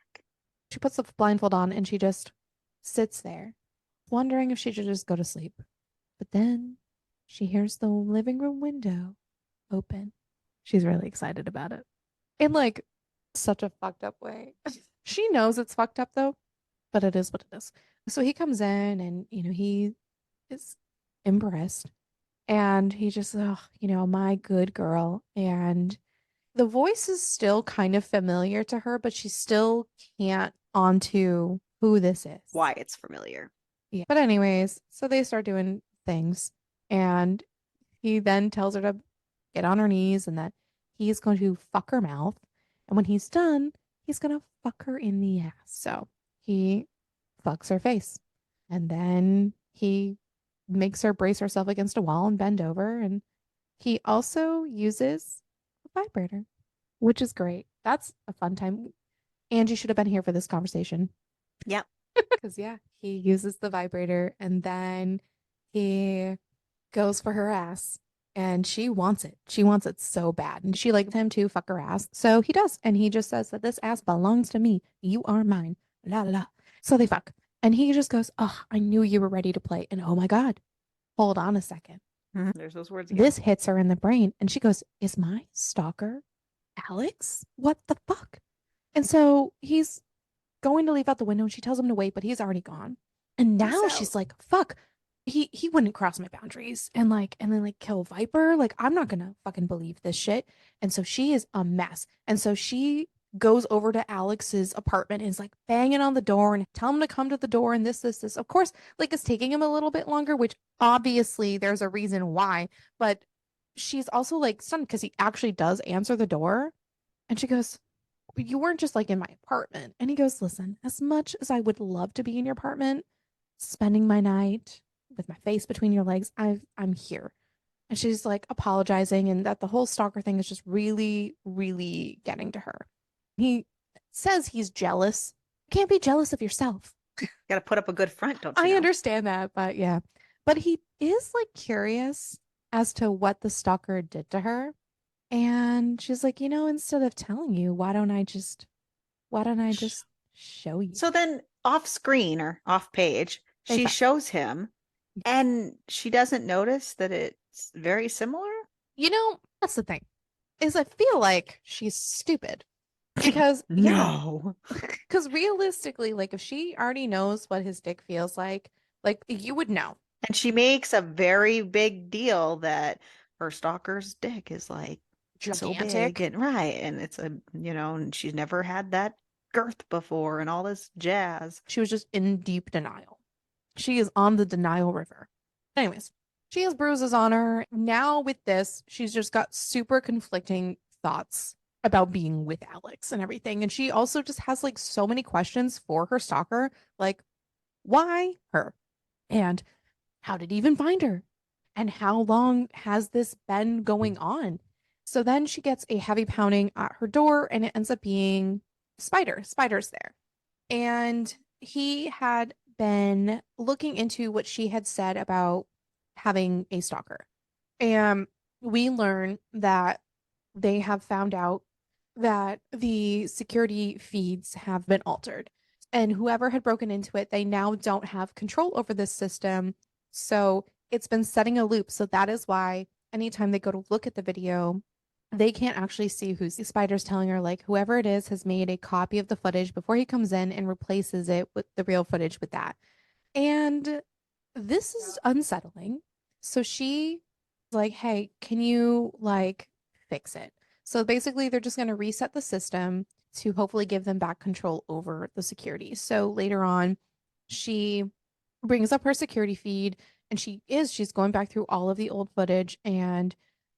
She puts the blindfold on and she just sits there, wondering if she should just go to sleep. But then she hears the living room window open. She's really excited about it. In like such a fucked up way. She knows it's fucked up though, but it is what it is. So he comes in and, he is impressed and he just, oh, my good girl. And the voice is still kind of familiar to her, but she still can't onto who this is. Why it's familiar. Yeah. But anyways, so they start doing things and he then tells her to get on her knees and that he's going to fuck her mouth. And when he's done, he's going to fuck her in the ass. So he fucks her face. And then he makes her brace herself against a wall and bend over. And he also uses a vibrator, which is great. That's a fun time. Angie should have been here for this conversation. Yep. Because, yeah, he uses the vibrator and then he goes for her ass and she wants it. She wants it so bad. And she liked him to fuck her ass. So he does. And he just says that this ass belongs to me. You are mine. La la la. So they fuck. And he just goes, "Oh, I knew you were ready to play." And oh my God, hold on a second. There's those words again. This hits her in the brain. And she goes, "Is my stalker Alex? What the fuck?" And so he's going to leave out the window and she tells him to wait, but he's already gone. And Peace now out. she's like, fuck, he wouldn't cross my boundaries and then like kill Viper. Like, I'm not gonna fucking believe this shit. And so she is a mess. And so she goes over to Alex's apartment and is like banging on the door and tell him to come to the door and this. Of course, like it's taking him a little bit longer, which obviously there's a reason why, but she's also like stunned because he actually does answer the door. And she goes, "You weren't just like in my apartment." And he goes, "Listen, as much as I would love to be in your apartment, spending my night with my face between your legs, I'm here." And she's like apologizing, and that the whole stalker thing is just really, really getting to her. He says he's jealous. You can't be jealous of yourself. Got to put up a good front, don't you I know? understand that, but yeah. But he is like curious as to what the stalker did to her. And she's like, instead of telling you, why don't I just show you? So then off screen or off page, They she fuck. shows him and she doesn't notice that it's very similar. That's the thing, is I feel like she's stupid because yeah, No. because realistically, like if she already knows what his dick feels like you would know. And she makes a very big deal that her stalker's dick is like so big Gigantic. and right. And it's and she's never had that girth before and all this jazz. She was just in deep denial. She is on the denial river. Anyways, she has bruises on her. Now with this, she's just got super conflicting thoughts about being with Alex and everything. And she also just has like so many questions for her stalker, like why her? And how did he even find her? And how long has this been going on? So then she gets a heavy pounding at her door, and it ends up being Spider. Spider's there. And he had been looking into what she had said about having a stalker. And we learn that they have found out that the security feeds have been altered. And whoever had broken into it, they now don't have control over this system. So it's been setting a loop. So that is why anytime they go to look at the video, they can't actually see who's the spider's telling her, like, whoever it is has made a copy of the footage before he comes in and replaces it with the real footage with that. And this is unsettling. So she like, "Hey, can you like fix it?" So basically they're just going to reset the system to hopefully give them back control over the security. So later on, she brings up her security feed and she's going back through all of the old footage and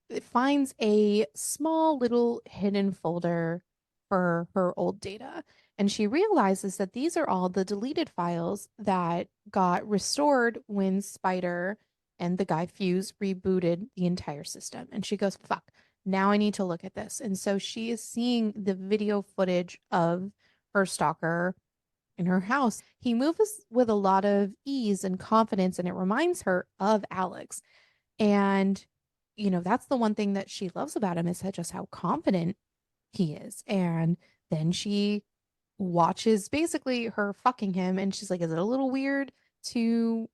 it finds a small little hidden folder for her old data. And she realizes that these are all the deleted files that got restored when Spider and the guy Fuse rebooted the entire system. And she goes, fuck, now I need to look at this. And so she is seeing the video footage of her stalker in her house. He moves with a lot of ease and confidence, and it reminds her of Alex. And, that's the one thing that she loves about him is just how confident he is. And then she watches basically her fucking him and she's like, is it a little weird to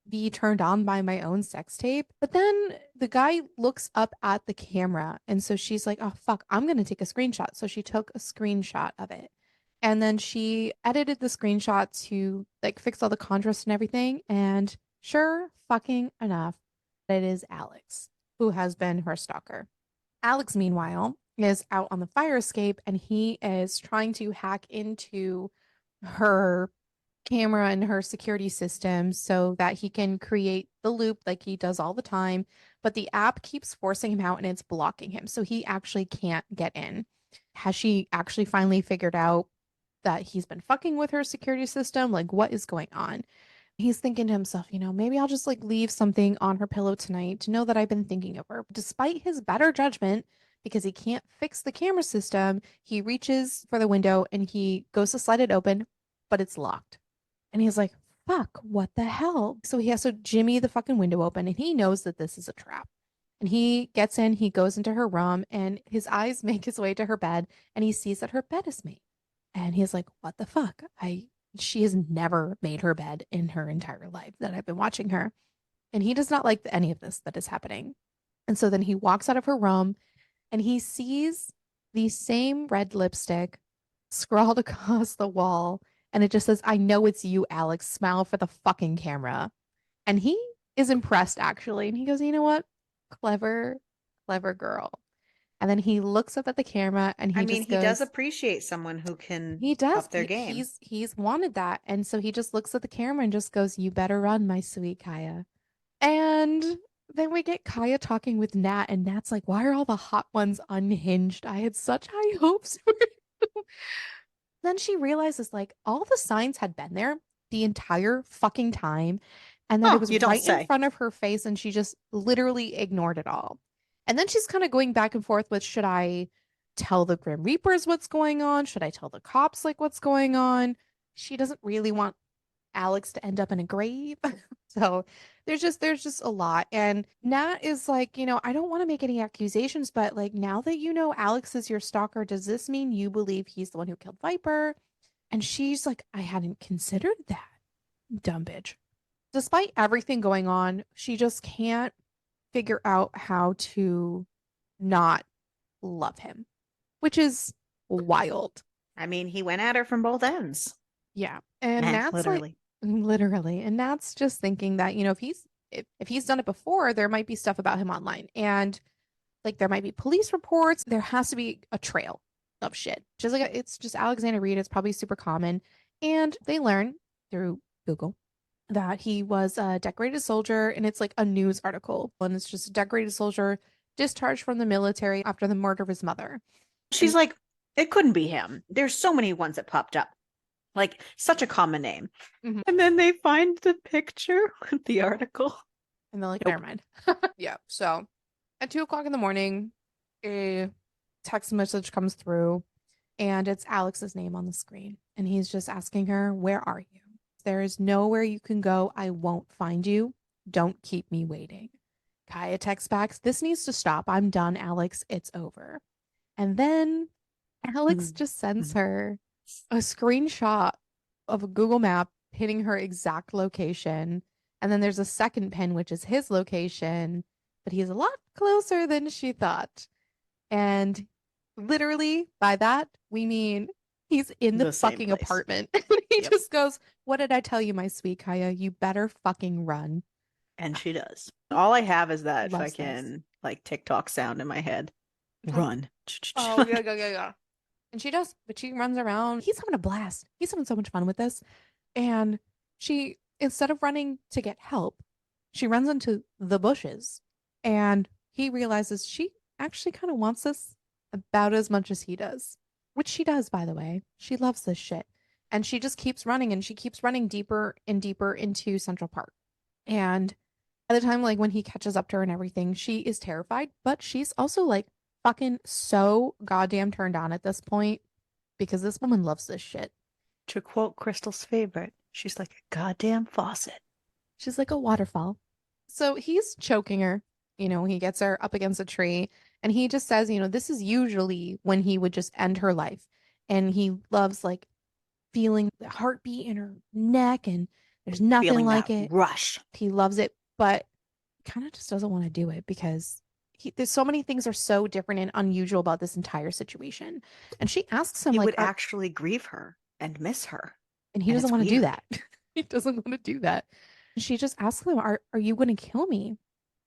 be turned on by my own sex tape? But then the guy looks up at the camera. And so she's like, oh, fuck, I'm going to take a screenshot. So she took a screenshot of it. And then she edited the screenshot to like fix all the contrast and everything. And sure fucking enough, it is Alex who has been her stalker. Alex, meanwhile, is out on the fire escape and he is trying to hack into her camera and her security system so that he can create the loop like he does all the time. But the app keeps forcing him out and it's blocking him. So he actually can't get in. Has she actually finally figured out that he's been fucking with her security system? Like, what is going on? He's thinking to himself, maybe I'll just like leave something on her pillow tonight to know that I've been thinking of her. Despite his better judgment, because he can't fix the camera system, he reaches for the window and he goes to slide it open, but it's locked. And he's like, fuck, what the hell? So he has to jimmy the fucking window open and he knows that this is a trap. And he gets in, he goes into her room, and his eyes make his way to her bed and he sees that her bed is made. And he's like, what the fuck? She has never made her bed in her entire life that I've been watching her. And he does not like any of this that is happening. And so then he walks out of her room and he sees the same red lipstick scrawled across the wall. And it just says, I know it's you, Alex. Smile for the fucking camera. And he is impressed, actually. And he goes, you know what? Clever, clever girl. And then he looks up at the camera and I he mean, just he does goes, appreciate someone who can he does. up their game. He's wanted that. And so he just looks at the camera and just goes, you better run, my sweet Kaya. And then we get Kaya talking with Nat, and Nat's like, why are all the hot ones unhinged? I had such high hopes for you. Then she realizes like all the signs had been there the entire fucking time, and that it Oh, was you don't right in say. front of her face, and she just literally ignored it all. And then she's kind of going back and forth with, should I tell the Grim Reapers what's going on? Should I tell the cops like what's going on? She doesn't really want Alex to end up in a grave. So there's just a lot. And Nat is like, I don't want to make any accusations, but like now that you know Alex is your stalker, does this mean you believe he's the one who killed Viper? And she's like, I hadn't considered that. Dumb bitch. Despite everything going on, she just can't figure out how to not love him, which is wild. I mean, he went at her from both ends. Yeah. And Nah, Nat's like, literally. literally. And Nat's just thinking that, if he's done it before, there might be stuff about him online. And like there might be police reports. There has to be a trail of shit. Just like it's just Alexander Reed. It's probably super common. And they learn through Google that he was a decorated soldier, and it's like a news article. And it's just a decorated soldier discharged from the military after the murder of his mother. She's And like, it couldn't be him. There's so many ones that popped up. Like, such a common name. mhm. And then they find the picture with the article. And they're like, Nope. never mind. Yeah. So at 2 o'clock in the morning, a text message comes through and it's Alex's name on the screen. And he's just asking her, where are you? There is nowhere you can go. I won't find you. Don't keep me waiting. Kaya texts back, this needs to stop. I'm done, Alex. It's over. And then Alex Mm. just sends Mm. her a screenshot of a Google map hitting her exact location. And then there's a second pin, which is his location, but he's a lot closer than she thought. And literally by that, we mean he's in the The same fucking place. apartment. He Yep. just goes, what did I tell you, my sweet Kaya? You better fucking run. And she does. All I have is that Loves this. fucking like TikTok sound in my head. Run. Oh, yeah, yeah, yeah, yeah. And she does, but she runs around. He's having a blast. He's having so much fun with this. And she, instead of running to get help, she runs into the bushes. And he realizes she actually kind of wants this about as much as he does, which she does, by the way. She loves this shit. And she just keeps running and she keeps running deeper and deeper into Central Park. And by the time, like, when he catches up to her and everything, she is terrified, but she's also like fucking so goddamn turned on at this point because this woman loves this shit. To quote Crystal's favorite, she's like a goddamn faucet. She's like a waterfall. So he's choking her. He gets her up against a tree and he just says, this is usually when he would just end her life. And he loves like feeling the heartbeat in her neck and there's nothing Feeling that like it. rush. He loves it, but kind of just doesn't want to do it because there's so many things are so different and unusual about this entire situation. And she asks him He like, would actually grieve her and miss her. and he And doesn't it's want to do weird. that. He doesn't want to do that. And she just asks him, are you going to kill me?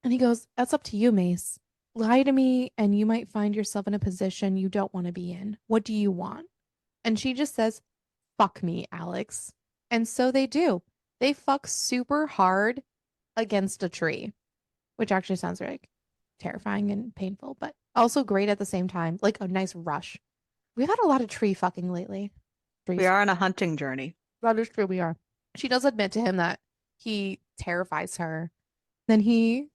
And he goes, that's up to you, Mace. Lie to me and you might find yourself in a position you don't want to be in. What do you want? And she just says, fuck me, Alex. And so they do. They fuck super hard against a tree, which actually sounds like terrifying and painful, but also great at the same time. Like a nice rush. We've had a lot of tree fucking lately. We Trees. are on a hunting journey. That is true, we are. She does admit to him that he terrifies her. Then he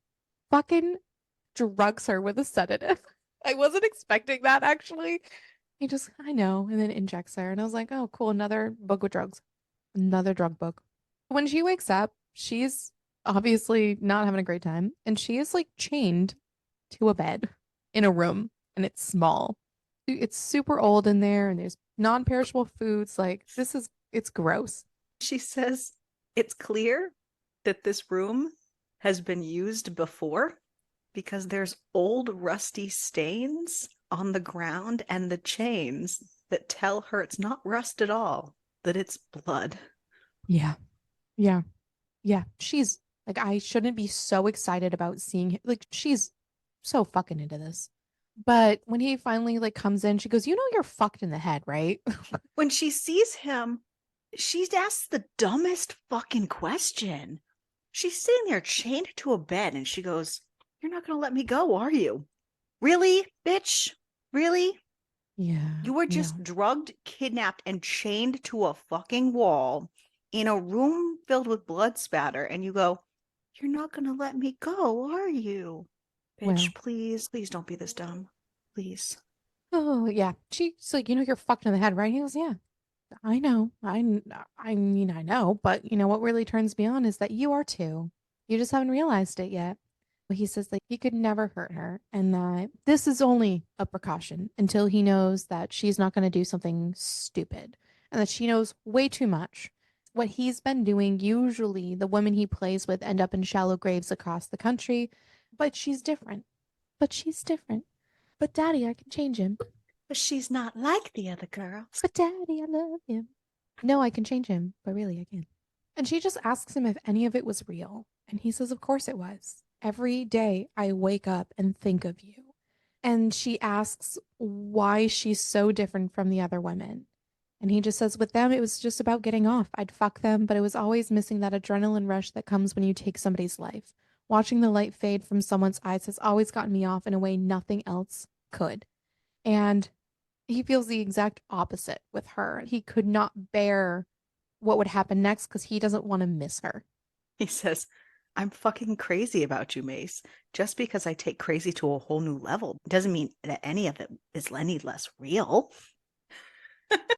fucking drugs her with a sedative. I wasn't expecting that actually. He just, I know, and then injects her. And I was like, oh, cool, another book with drugs. Another drug book. When she wakes up, she's obviously not having a great time. And she is like chained to a bed in a room, and it's small. It's super old in there, and there's non-perishable foods. Like, this is It's gross. She says, it's clear that this room has been used before because there's old rusty stains on the ground and the chains that tell her it's not rust at all, that it's blood. Yeah. Yeah. Yeah. She's like, I shouldn't be so excited about seeing him. Like, she's so fucking into this. But when he finally like comes in, she goes, "You know you're fucked in the head, right?" When she sees him, she asks the dumbest fucking question. She's sitting there chained to a bed and she goes, "You're not going to let me go, are you? Really, bitch? Really? Yeah. You were Yeah. just drugged, kidnapped, and chained to a fucking wall in a room filled with blood spatter, and you go, you're not going to let me go, are you? Well. Bitch, please, please don't be this dumb. Please." Oh, yeah. She's like, "You know you're fucked in the head, right?" He goes, "Yeah. I know. I mean, I know, but you know what really turns me on is that you are too. You just haven't realized it yet." He says that he could never hurt her and that this is only a precaution until he knows that she's not going to do something stupid and that she knows way too much. What he's been doing, usually the women he plays with end up in shallow graves across the country, but she's different. But she's different. But daddy, I can change him. But she's not like the other girls. But daddy, I love him. No, I can change him, but really I can. And she just asks him if any of it was real. And he says, of course it was. Every day I wake up and think of you. And she asks why she's so different from the other women. And he just says, with them, it was just about getting off. I'd fuck them, but it was always missing that adrenaline rush that comes when you take somebody's life. Watching the light fade from someone's eyes has always gotten me off in a way nothing else could. And he feels the exact opposite with her. He could not bear what would happen next because he doesn't want to miss her. He says, I'm fucking crazy about you, Mace. Just because I take crazy to a whole new level doesn't mean that any of it is any less real.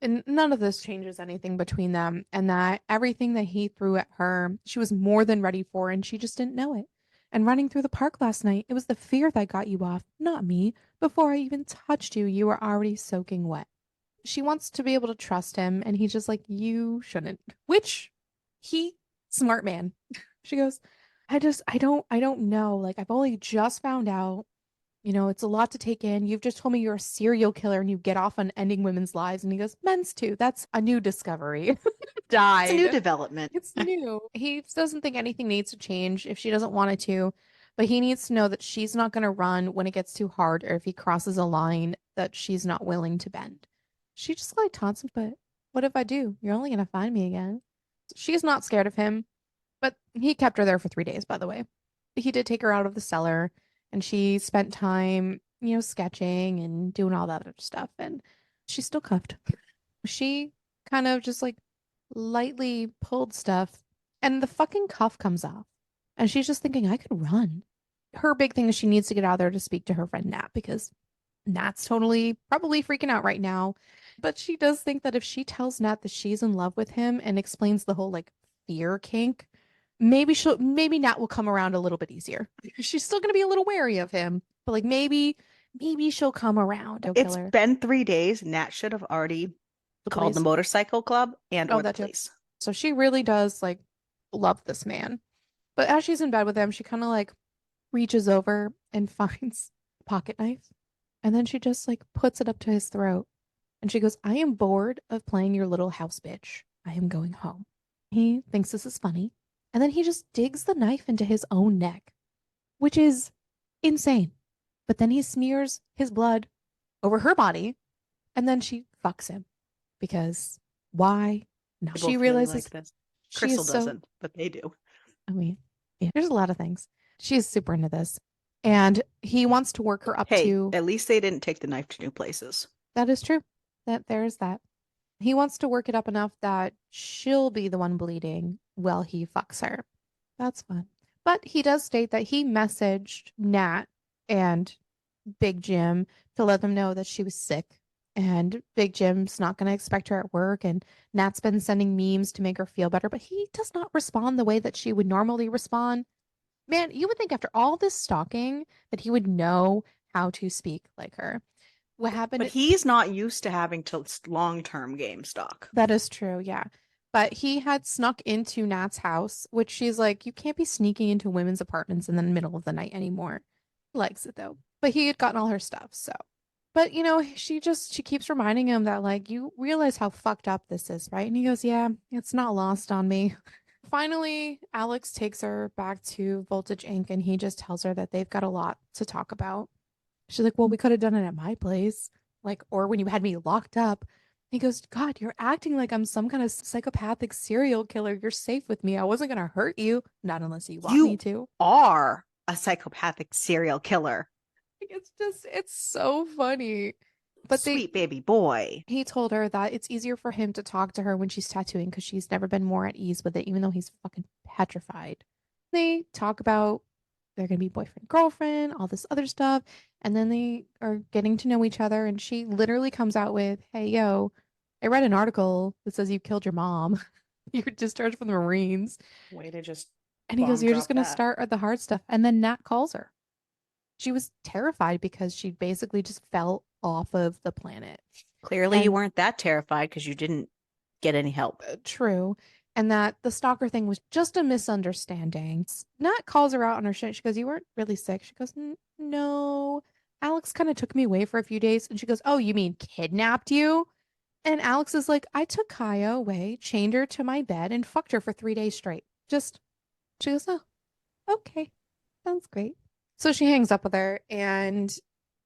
And none of this changes anything between them, and that everything that he threw at her, she was more than ready for, and she just didn't know it. And running through the park last night, it was the fear that got you off, not me. Before I even touched you, you were already soaking wet. She wants to be able to trust him, and he's just like, you shouldn't. Which he, smart man. She goes, I don't know. Like, I've only just found out. It's a lot to take in. You've just told me you're a serial killer and you get off on ending women's lives. And he goes, men's too. That's a new discovery. It's a new Died. development. It's new. He doesn't think anything needs to change if she doesn't want it to, but he needs to know that she's not going to run when it gets too hard or if he crosses a line that she's not willing to bend. She just like taunts him, but what if I do? You're only going to find me again. She's not scared of him, but he kept her there for 3 days, by the way. He did take her out of the cellar and she spent time, sketching and doing all that other stuff. And she's still cuffed. She kind of just like lightly pulled stuff and the fucking cuff comes off. And she's just thinking, I could run. Her big thing is she needs to get out there to speak to her friend Nat because Nat's totally probably freaking out right now. But she does think that if she tells Nat that she's in love with him and explains the whole like fear kink, maybe Nat will come around a little bit easier. She's still gonna be a little wary of him, but like maybe she'll come around. Oh, It's killer. been 3 days. Nat should have already The called the police. motorcycle club and Oh, or the that too. police. So she really does like love this man. But as she's in bed with him, she kind of like reaches over and finds a pocket knife. And then she just like puts it up to his throat. And she goes, I am bored of playing your little house bitch. I am going home. He thinks this is funny. And then he just digs the knife into his own neck, which is insane. But then he smears his blood over her body. And then she fucks him because why not? They She both really realizes like this. she is Crystal so, doesn't, but they do. I mean, yeah, there's a lot of things. She is super into this. And he wants to work her up Hey, to at least they didn't take the knife to new places. that is true. That there's that. He wants to work it up enough that she'll be the one bleeding while he fucks her. That's fun. But he does state that he messaged Nat and Big Jim to let them know that she was sick. And Big Jim's not going to expect her at work. And Nat's been sending memes to make her feel better, but he does not respond the way that she would normally respond. Man, you would think after all this stalking that he would know how to speak like her. What But happened? he's not used to having to long-term game stock. That is true, yeah. But he had snuck into Nat's house, which she's like, you can't be sneaking into women's apartments in the middle of the night anymore. He likes it though. But he had gotten all her stuff, so. But she keeps reminding him that like you realize how fucked up this is, right? And he goes, "Yeah, it's not lost on me." Finally, Alex takes her back to Voltage Inc. and he just tells her that they've got a lot to talk about. She's like, "Well, we could have done it at my place, like, or when you had me locked up." He goes, "God, you're acting like I'm some kind of psychopathic serial killer. You're safe with me. I wasn't gonna hurt you, not unless you want me You to." are a psychopathic serial killer. It's so funny. But Sweet baby boy. he told her that it's easier for him to talk to her when she's tattooing because she's never been more at ease with it, even though he's fucking petrified. They talk about they're gonna be boyfriend, girlfriend, all this other stuff, and then they are getting to know each other. And she literally comes out with, "Hey, yo, I read an article that says you killed your mom. You're discharged from the Marines." Way to just And he goes, bomb "You're just drop gonna that. start at the hard stuff." And then Nat calls her. She was terrified because she basically just fell off of the planet. Clearly, you And weren't that terrified because you didn't get any help. true. And that the stalker thing was just a misunderstanding. Nat calls her out on her shit. She goes, "You weren't really sick." She goes, No. Alex kind of took me away for a few days." And she goes, "Oh, you mean kidnapped you?" And Alex is like, "I took Kaya away, chained her to my bed, and fucked her for 3 days straight. Just," she goes, "Oh, okay. Sounds great." So she hangs up with her, and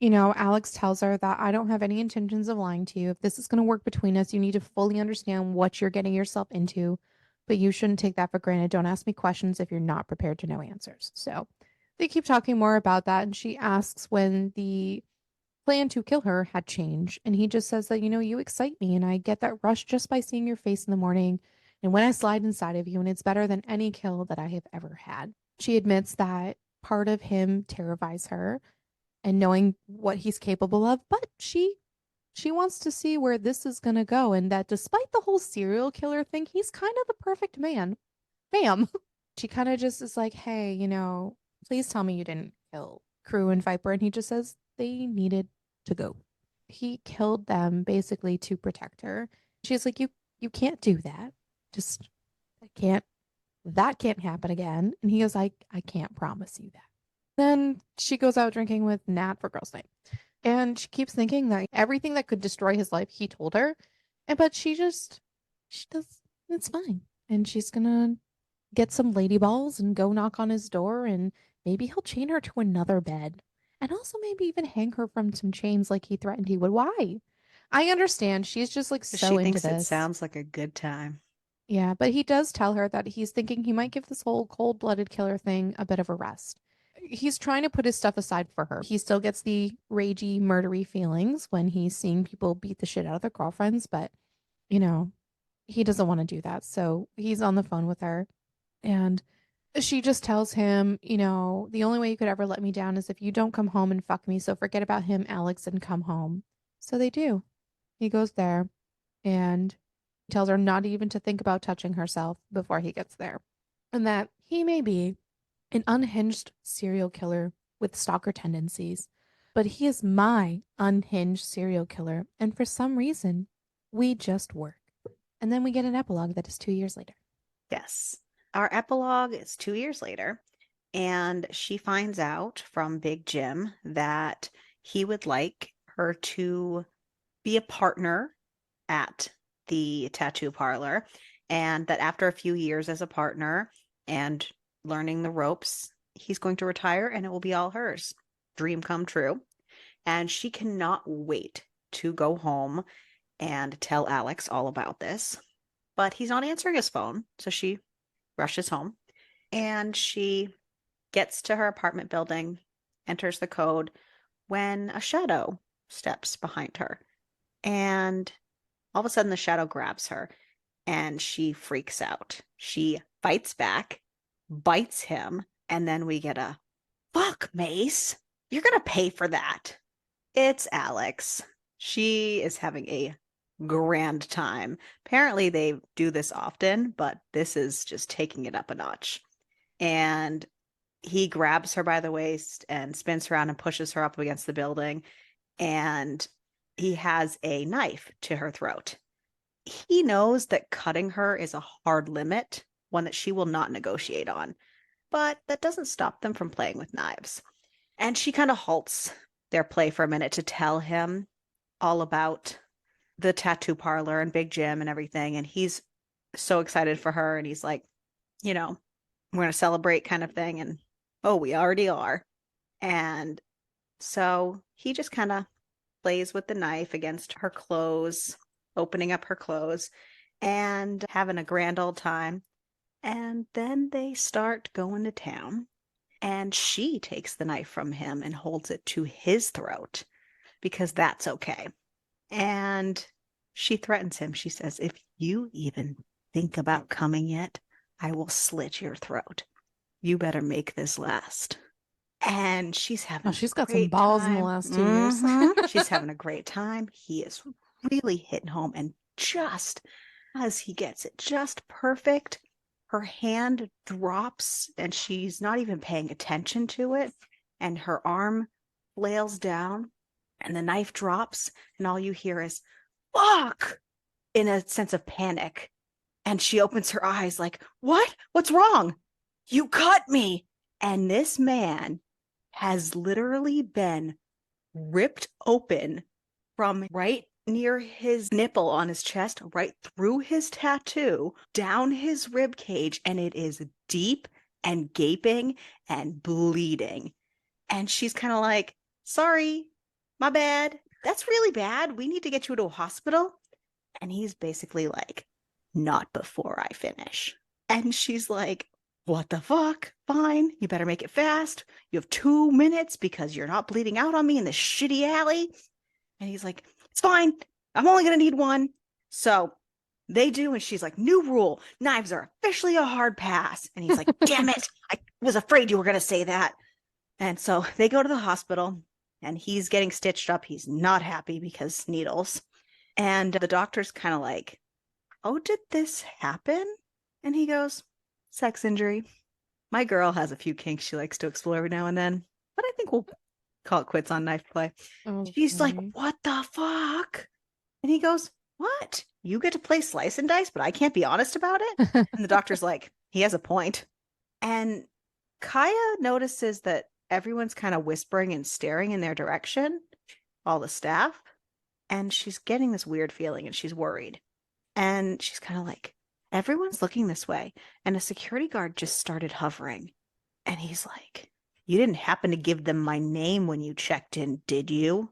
Alex tells her that I don't have any intentions of lying to you. If this is going to work between us, you need to fully understand what you're getting yourself into, but you shouldn't take that for granted. Don't ask me questions if you're not prepared to know answers. So they keep talking more about that, and she asks when the plan to kill her had changed, and he just says that, you excite me, and I get that rush just by seeing your face in the morning, and when I slide inside of you, and it's better than any kill that I have ever had. She admits that part of him terrifies her and knowing what he's capable of, but she wants to see where this is going to go, and that despite the whole serial killer thing, he's kind of the perfect man. Bam. She kind of just is like, "Hey, please tell me you didn't kill Crew and Viper." And he just says they needed to go. He killed them basically to protect her. She's like, "You can't do that. Just I can't that can't happen again." And he goes, I can't promise you that." Then she goes out drinking with Nat for girls' night. And she keeps thinking that everything that could destroy his life, he told her. But she does, it's fine. And she's gonna get some lady balls and go knock on his door, and maybe he'll chain her to another bed. And also maybe even hang her from some chains like he threatened he would. Why? I understand. She's just like She so into thinks it this. sounds like a good time. Yeah, but he does tell her that he's thinking he might give this whole cold-blooded killer thing a bit of a rest. He's trying to put his stuff aside for her. He still gets the ragey, murdery feelings when he's seeing people beat the shit out of their girlfriends, but, you know, he doesn't want to do that. So he's on the phone with her, and she just tells him, "The only way you could ever let me down is if you don't come home and fuck me. So forget about him, Alex, and come home." So they do. He goes there and tells her not even to think about touching herself before he gets there, and that he may be an unhinged serial killer with stalker tendencies, but he is my unhinged serial killer, and for some reason, we just work. And then we get an epilogue that is 2 years later. Yes. Our epilogue is 2 years later, and she finds out from Big Jim that he would like her to be a partner at the tattoo parlor, and that after a few years as a partner and learning the ropes, he's going to retire and it will be all hers. Dream come true. And she cannot wait to go home and tell Alex all about this. But he's not answering his phone, so she rushes home and she gets to her apartment building, enters the code when a shadow steps behind her. And all of a sudden, the shadow grabs her and she freaks out. She fights back, bites him, and then we get a fuck, Mace. You're going to pay for that. It's Alex. She is having a grand time. Apparently, they do this often, but this is just taking it up a notch. And he grabs her by the waist and spins her around and pushes her up against the building. And he has a knife to her throat. he knows that cutting her is a hard limit, one that she will not negotiate on. But that doesn't stop them from playing with knives. And she kind of halts their play for a minute to tell him all about the tattoo parlor and Big Jim and everything. And he's so excited for her. And he's like, you know, we're going to celebrate kind of thing. And oh, we already are. And so he just kind of plays with the knife against her clothes, opening up her clothes and having a grand old time. And then they start going to town. And she takes the knife from him and holds it to his throat because that's okay. And she threatens him. She says, if you even think about coming yet, I will slit your throat. You better make this last. And she's Oh, having a she's got some great balls in the time. last 2 years. She's having a great time. He is really hitting home. And just as he gets it just perfect, her hand drops and she's not even paying attention to it. And her arm flails down and the knife drops. And all you hear is, fuck, in a sense of panic. And she opens her eyes like, what? What's wrong? You cut me. And this man has literally been ripped open from right near his nipple on his chest, right through his tattoo, down his rib cage, and it is deep and gaping and bleeding. And she's kind of like, sorry, my bad. That's really bad. We need to get you to a hospital. And he's basically like, not before I finish. And she's like, what the fuck? Fine. You better make it fast. You have 2 minutes because you're not bleeding out on me in this shitty alley. And he's like, it's fine. I'm only going to need one. So they do. And she's like, new rule. Knives are officially a hard pass. And he's like, damn it. I was afraid you were going to say that. And so they go to the hospital and he's getting stitched up. He's not happy because needles. And the doctor's kind of like, oh, did this happen? And he goes, sex injury. My girl has a few kinks she likes to explore every now and then, but I think we'll call it quits on knife play. She's like, Okay. what the fuck? And he goes, what? You get to play slice and dice, but I can't be honest about it? And the doctor's like, he has a point. And Kaya notices that everyone's kind of whispering and staring in their direction, all the staff. And she's getting this weird feeling and she's worried. And she's kind of like, everyone's looking this way. And a security guard just started hovering. And he's like, you didn't happen to give them my name when you checked in, did you?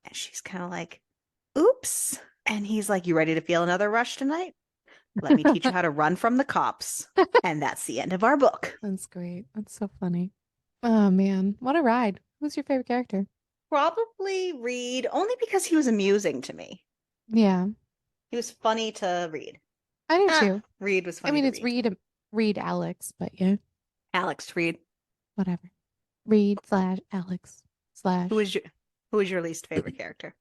And she's kind of like, oops. And he's like, you ready to feel another rush tonight? Let me teach you how to run from the cops. And that's the end of our book. That's great. That's so funny. Oh man, what a ride. Who's your favorite character? Probably Reed, only because he was amusing to me. Yeah, He was funny to read. I do too. Reed was I funny mean, to it's read. Reed Alex, but yeah, Alex Reed. whatever. Reed slash Alex Who slash was your who was your least favorite character?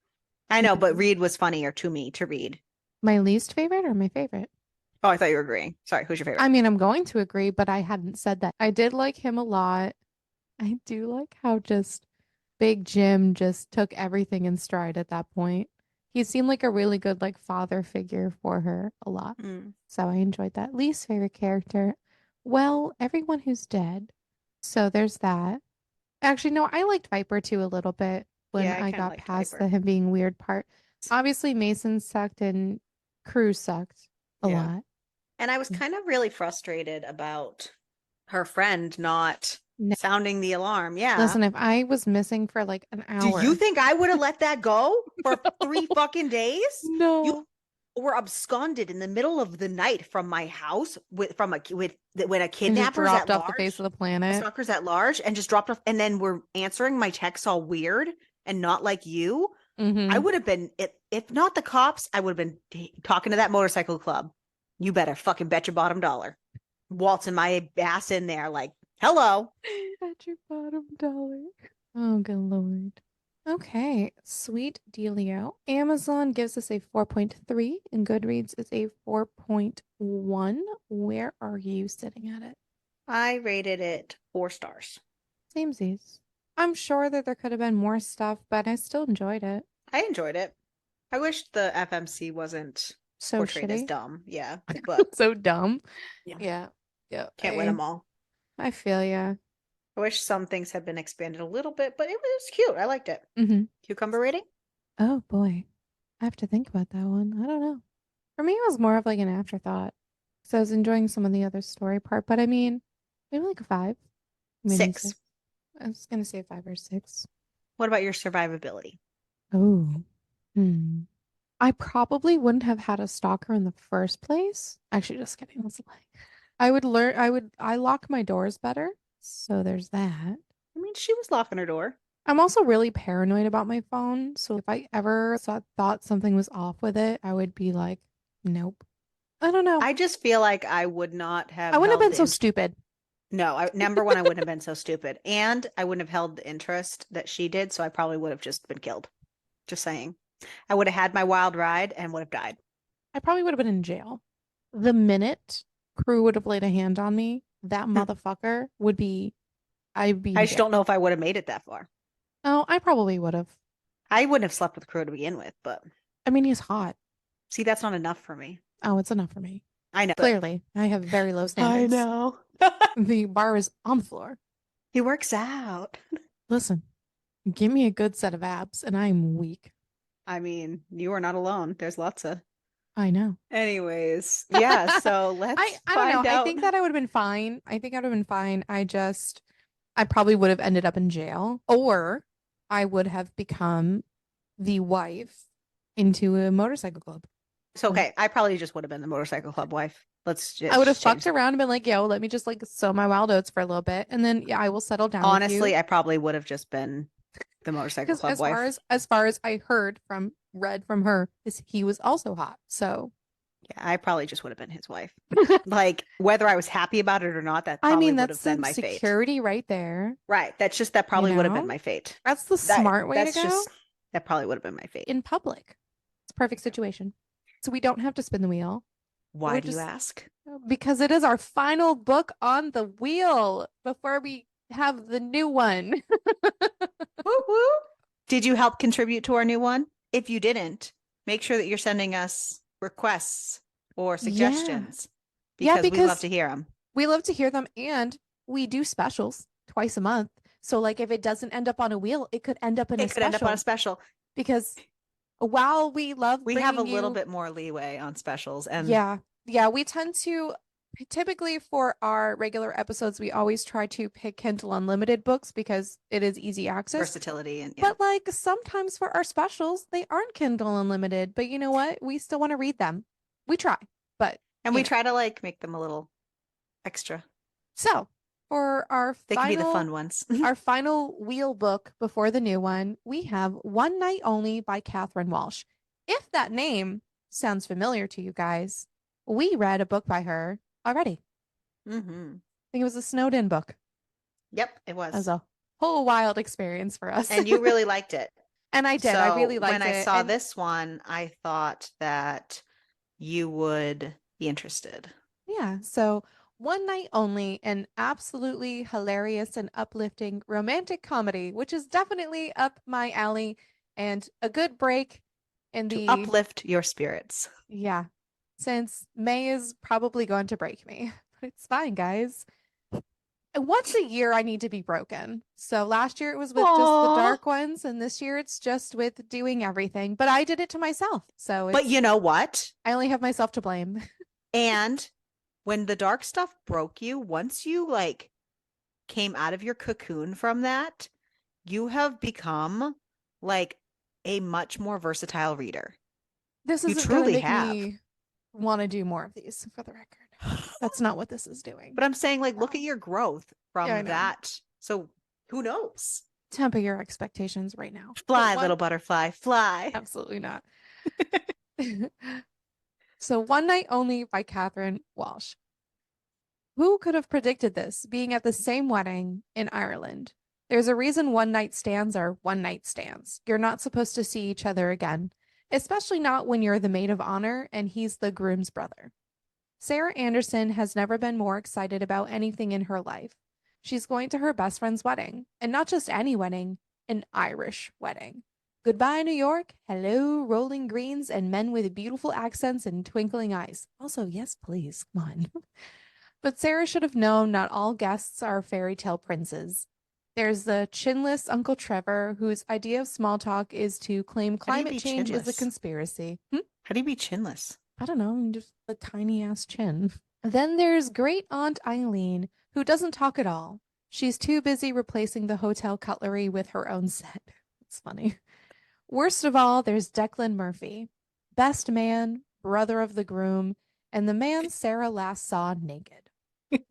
I know, but mm, Reed was funnier to me to read. my least favorite or my favorite? Oh, I thought you were agreeing. Sorry, who's your favorite? I mean, I'm going to agree, but I hadn't said that. I did like him a lot. I do like how just Big Jim just took everything in stride at that point. He seemed like a really good like father figure for her a lot. Mm. So I enjoyed that. Least favorite character. Well, everyone who's dead. So there's that. Actually, no, I liked Viper too a little bit when Yeah, I I kind of got liked past Viper. the him being weird part. Obviously, Mason sucked and Cruz sucked a Yeah. lot. And I was kind of really frustrated about her friend not No. sounding the alarm. Yeah. Listen, if I was missing for like an Do you hour, think I would have let that go for 3 fucking days? You no. were absconded in the middle of the night from my house with when a And just kidnapper's at dropped off the face large, of the a planet. stalker's at large, and just dropped off, and then we're answering my texts all weird and not like you. I Mm-hmm. would have been, if not the cops, I would have been talking to that motorcycle club. You better fucking bet your bottom dollar. Waltzing my ass in there like, hello. At your bottom dollar. Oh, good lord. Okay, sweet dealio. Amazon gives us a 4.3 and Goodreads is a 4.1. Where are you sitting at it? I rated it 4 stars. Samesies. I'm sure that there could have been more stuff, but I still enjoyed it. I enjoyed it. I wish the FMC wasn't So portrayed as shitty. dumb. Yeah, but So dumb. yeah, Yeah. Yeah. can't win them all. I feel ya. I wish some things had been expanded a little bit, but it was cute. I liked it. Hmm. Cucumber rating? Oh boy. I have to think about that one. I don't know. For me, it was more of like an afterthought. So I was enjoying some of the other story part, but I mean, maybe like a five, maybe 6. six. I was gonna say five or six. What about your survivability? Oh. Hmm. I probably wouldn't have had a stalker in the first place. Actually, just kidding. That's a lie. I lock my doors better. So there's that. I mean, she was locking her door. I'm also really paranoid about my phone. So if I ever thought something was off with it, I would be like, nope. I don't know. I just feel like I would not I have wouldn't have held been the so int stupid. No, number one, I wouldn't have been so stupid. And I wouldn't have held the interest that she did, so I probably would have just been killed. Just saying. I would have had my wild ride and would have died. I probably would have been in jail. The minute crew would have laid a hand on me, that motherfucker would be, I'd be I in just don't jail. know if I would have made it that far. Oh, I probably would have. I wouldn't have slept with Crow to begin with, but I mean, he's hot. see, that's not enough for me. Oh, it's enough for me. I know, but Clearly, I have very low I standards. know. The bar is on the floor. He works out. Listen, give me a good set of abs, and I'm weak. I mean, you are not alone. There's lots of. I know. Anyways, yeah, so let's I don't know. find I out. think that I would have been fine. I think I would have been fine. I probably would have ended up in jail, or I would have become the wife into a motorcycle club. So, So okay, I probably just would have been the motorcycle club wife. Let's I would have just change fucked that. around and been like, yo, let me just like sow my wild oats for a little bit, and then yeah, I will settle down with you. Honestly, I probably would have just been the motorcycle Because club wife. as far as I read from her, is he was also hot. So Yeah, I probably just would have been his wife. Like, whether I was happy about it or not, that I probably mean, would that's have been some my fate. security right there, Right. That you probably would have been know? my fate. That's the That smart way to that's go just that probably would have been my fate. in public. It's a perfect situation. So we don't have to spin the wheel. Why We're do you just ask? because it is our final book on the wheel before we have the new one. Woo woo. Did you help contribute to our new one? If you didn't, make sure that you're sending us requests or Yeah. suggestions Yeah, because we love because to hear them. we love to hear them and we do specials twice a month. So like if it doesn't end up on a wheel, it could end up in a It could end up on a special special. because while we love We have a bringing little you, bit more leeway on specials and yeah, yeah, we tend to typically for our regular episodes, we always try to pick Kindle Unlimited books because it is easy access. versatility and yeah. But like sometimes for our specials, they aren't Kindle Unlimited. But you know what? We still want to read them. We try, but And you we know. try to like make them a little extra. So for They can be the fun ones. our final wheel book before the new one, we have One Night Only by Catherine Walsh. If that name sounds familiar to you guys, we read a book by her already. Mm-hmm. I think it was a snowed in book. Yep, it It was was. a whole wild experience for us. And you really liked it. And I did. I So really when liked I it. saw And this one, I thought that you would be interested. yeah, so One Night Only, an absolutely hilarious and uplifting romantic comedy, which is definitely up my alley and a good break in To the, uplift your spirits. yeah, since May is probably going to break me. But it's fine, guys. And once a year, I need to be broken. So last year it was with just the Aww. dark ones, and this year it's just with doing everything. But I did it to myself. So But you know what? I only have myself to blame. And when the dark stuff broke you, once you like came out of your cocoon from that, you have become like a much more versatile reader. This You isn't going to truly make have. me want to do more of these for the record. That's not what this is doing. But I'm saying, like, look No. at your growth Yeah, I from know. that. So who knows? Temper your expectations right now. But Fly, one, little butterfly, fly. absolutely not. So, One Night Only by Catherine Walsh. Who could have predicted this being at the same wedding in Ireland? There's a reason one night stands are one night stands. You're not supposed to see each other again, especially not when you're the maid of honor and he's the groom's brother. Sarah Anderson has never been more excited about anything in her life. She's going to her best friend's wedding, and not just any wedding, an Irish wedding. Goodbye, New York. Hello, rolling greens and men with beautiful accents and twinkling eyes. Also, yes, please. Come on. But Sarah should have known not all guests are fairy tale princes. There's the chinless Uncle Trevor, whose idea of small talk is to claim How do you climate be change is a chinless? conspiracy. How do you be chinless? I don't know, just a tiny ass chin. Then there's great Aunt Eileen, who doesn't talk at all. She's too busy replacing the hotel cutlery with her own set. It's funny. Worst of all, there's Declan Murphy, best man, brother of the groom, and the man Sarah last saw naked.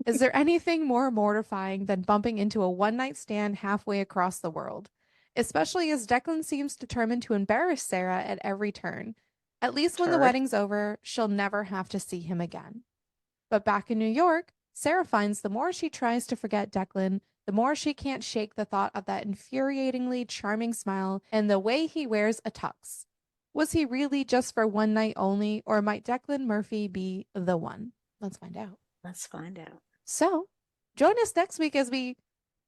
Is there anything more mortifying than bumping into a one night stand halfway across the world? Especially as Declan seems determined to embarrass Sarah at every turn. At least when the Turd. wedding's over, she'll never have to see him again. But back in New York, Sarah finds the more she tries to forget Declan, the more she can't shake the thought of that infuriatingly charming smile and the way he wears a tux. Was he really just for one night only, or might Declan Murphy be the one? Let's find out. Let's find out. So, join us next week as we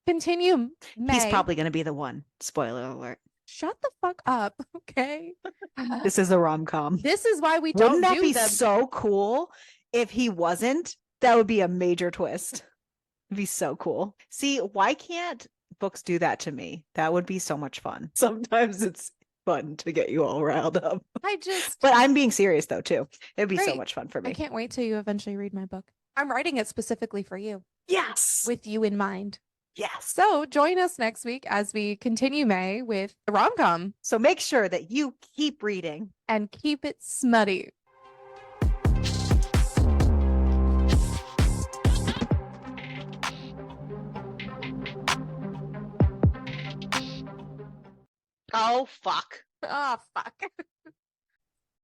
continue He's May. probably going to be the one. Spoiler alert. Shut the fuck up, okay? This is a rom-com. This is why we Wouldn't don't that do be them. so cool if he wasn't? That would be a major twist. It'd be so cool. See, why can't books do that to me? That would be so much fun. Sometimes it's fun to get you all riled up. But I'm being serious though, too. It'd be so Great. much fun for I me. can't wait till you eventually read my book. I'm writing it specifically for you, Yes. with you in mind. Yes. So join us next week as we continue May with the rom-com So make sure that you keep reading. and keep it smutty. Oh, fuck. Oh, fuck.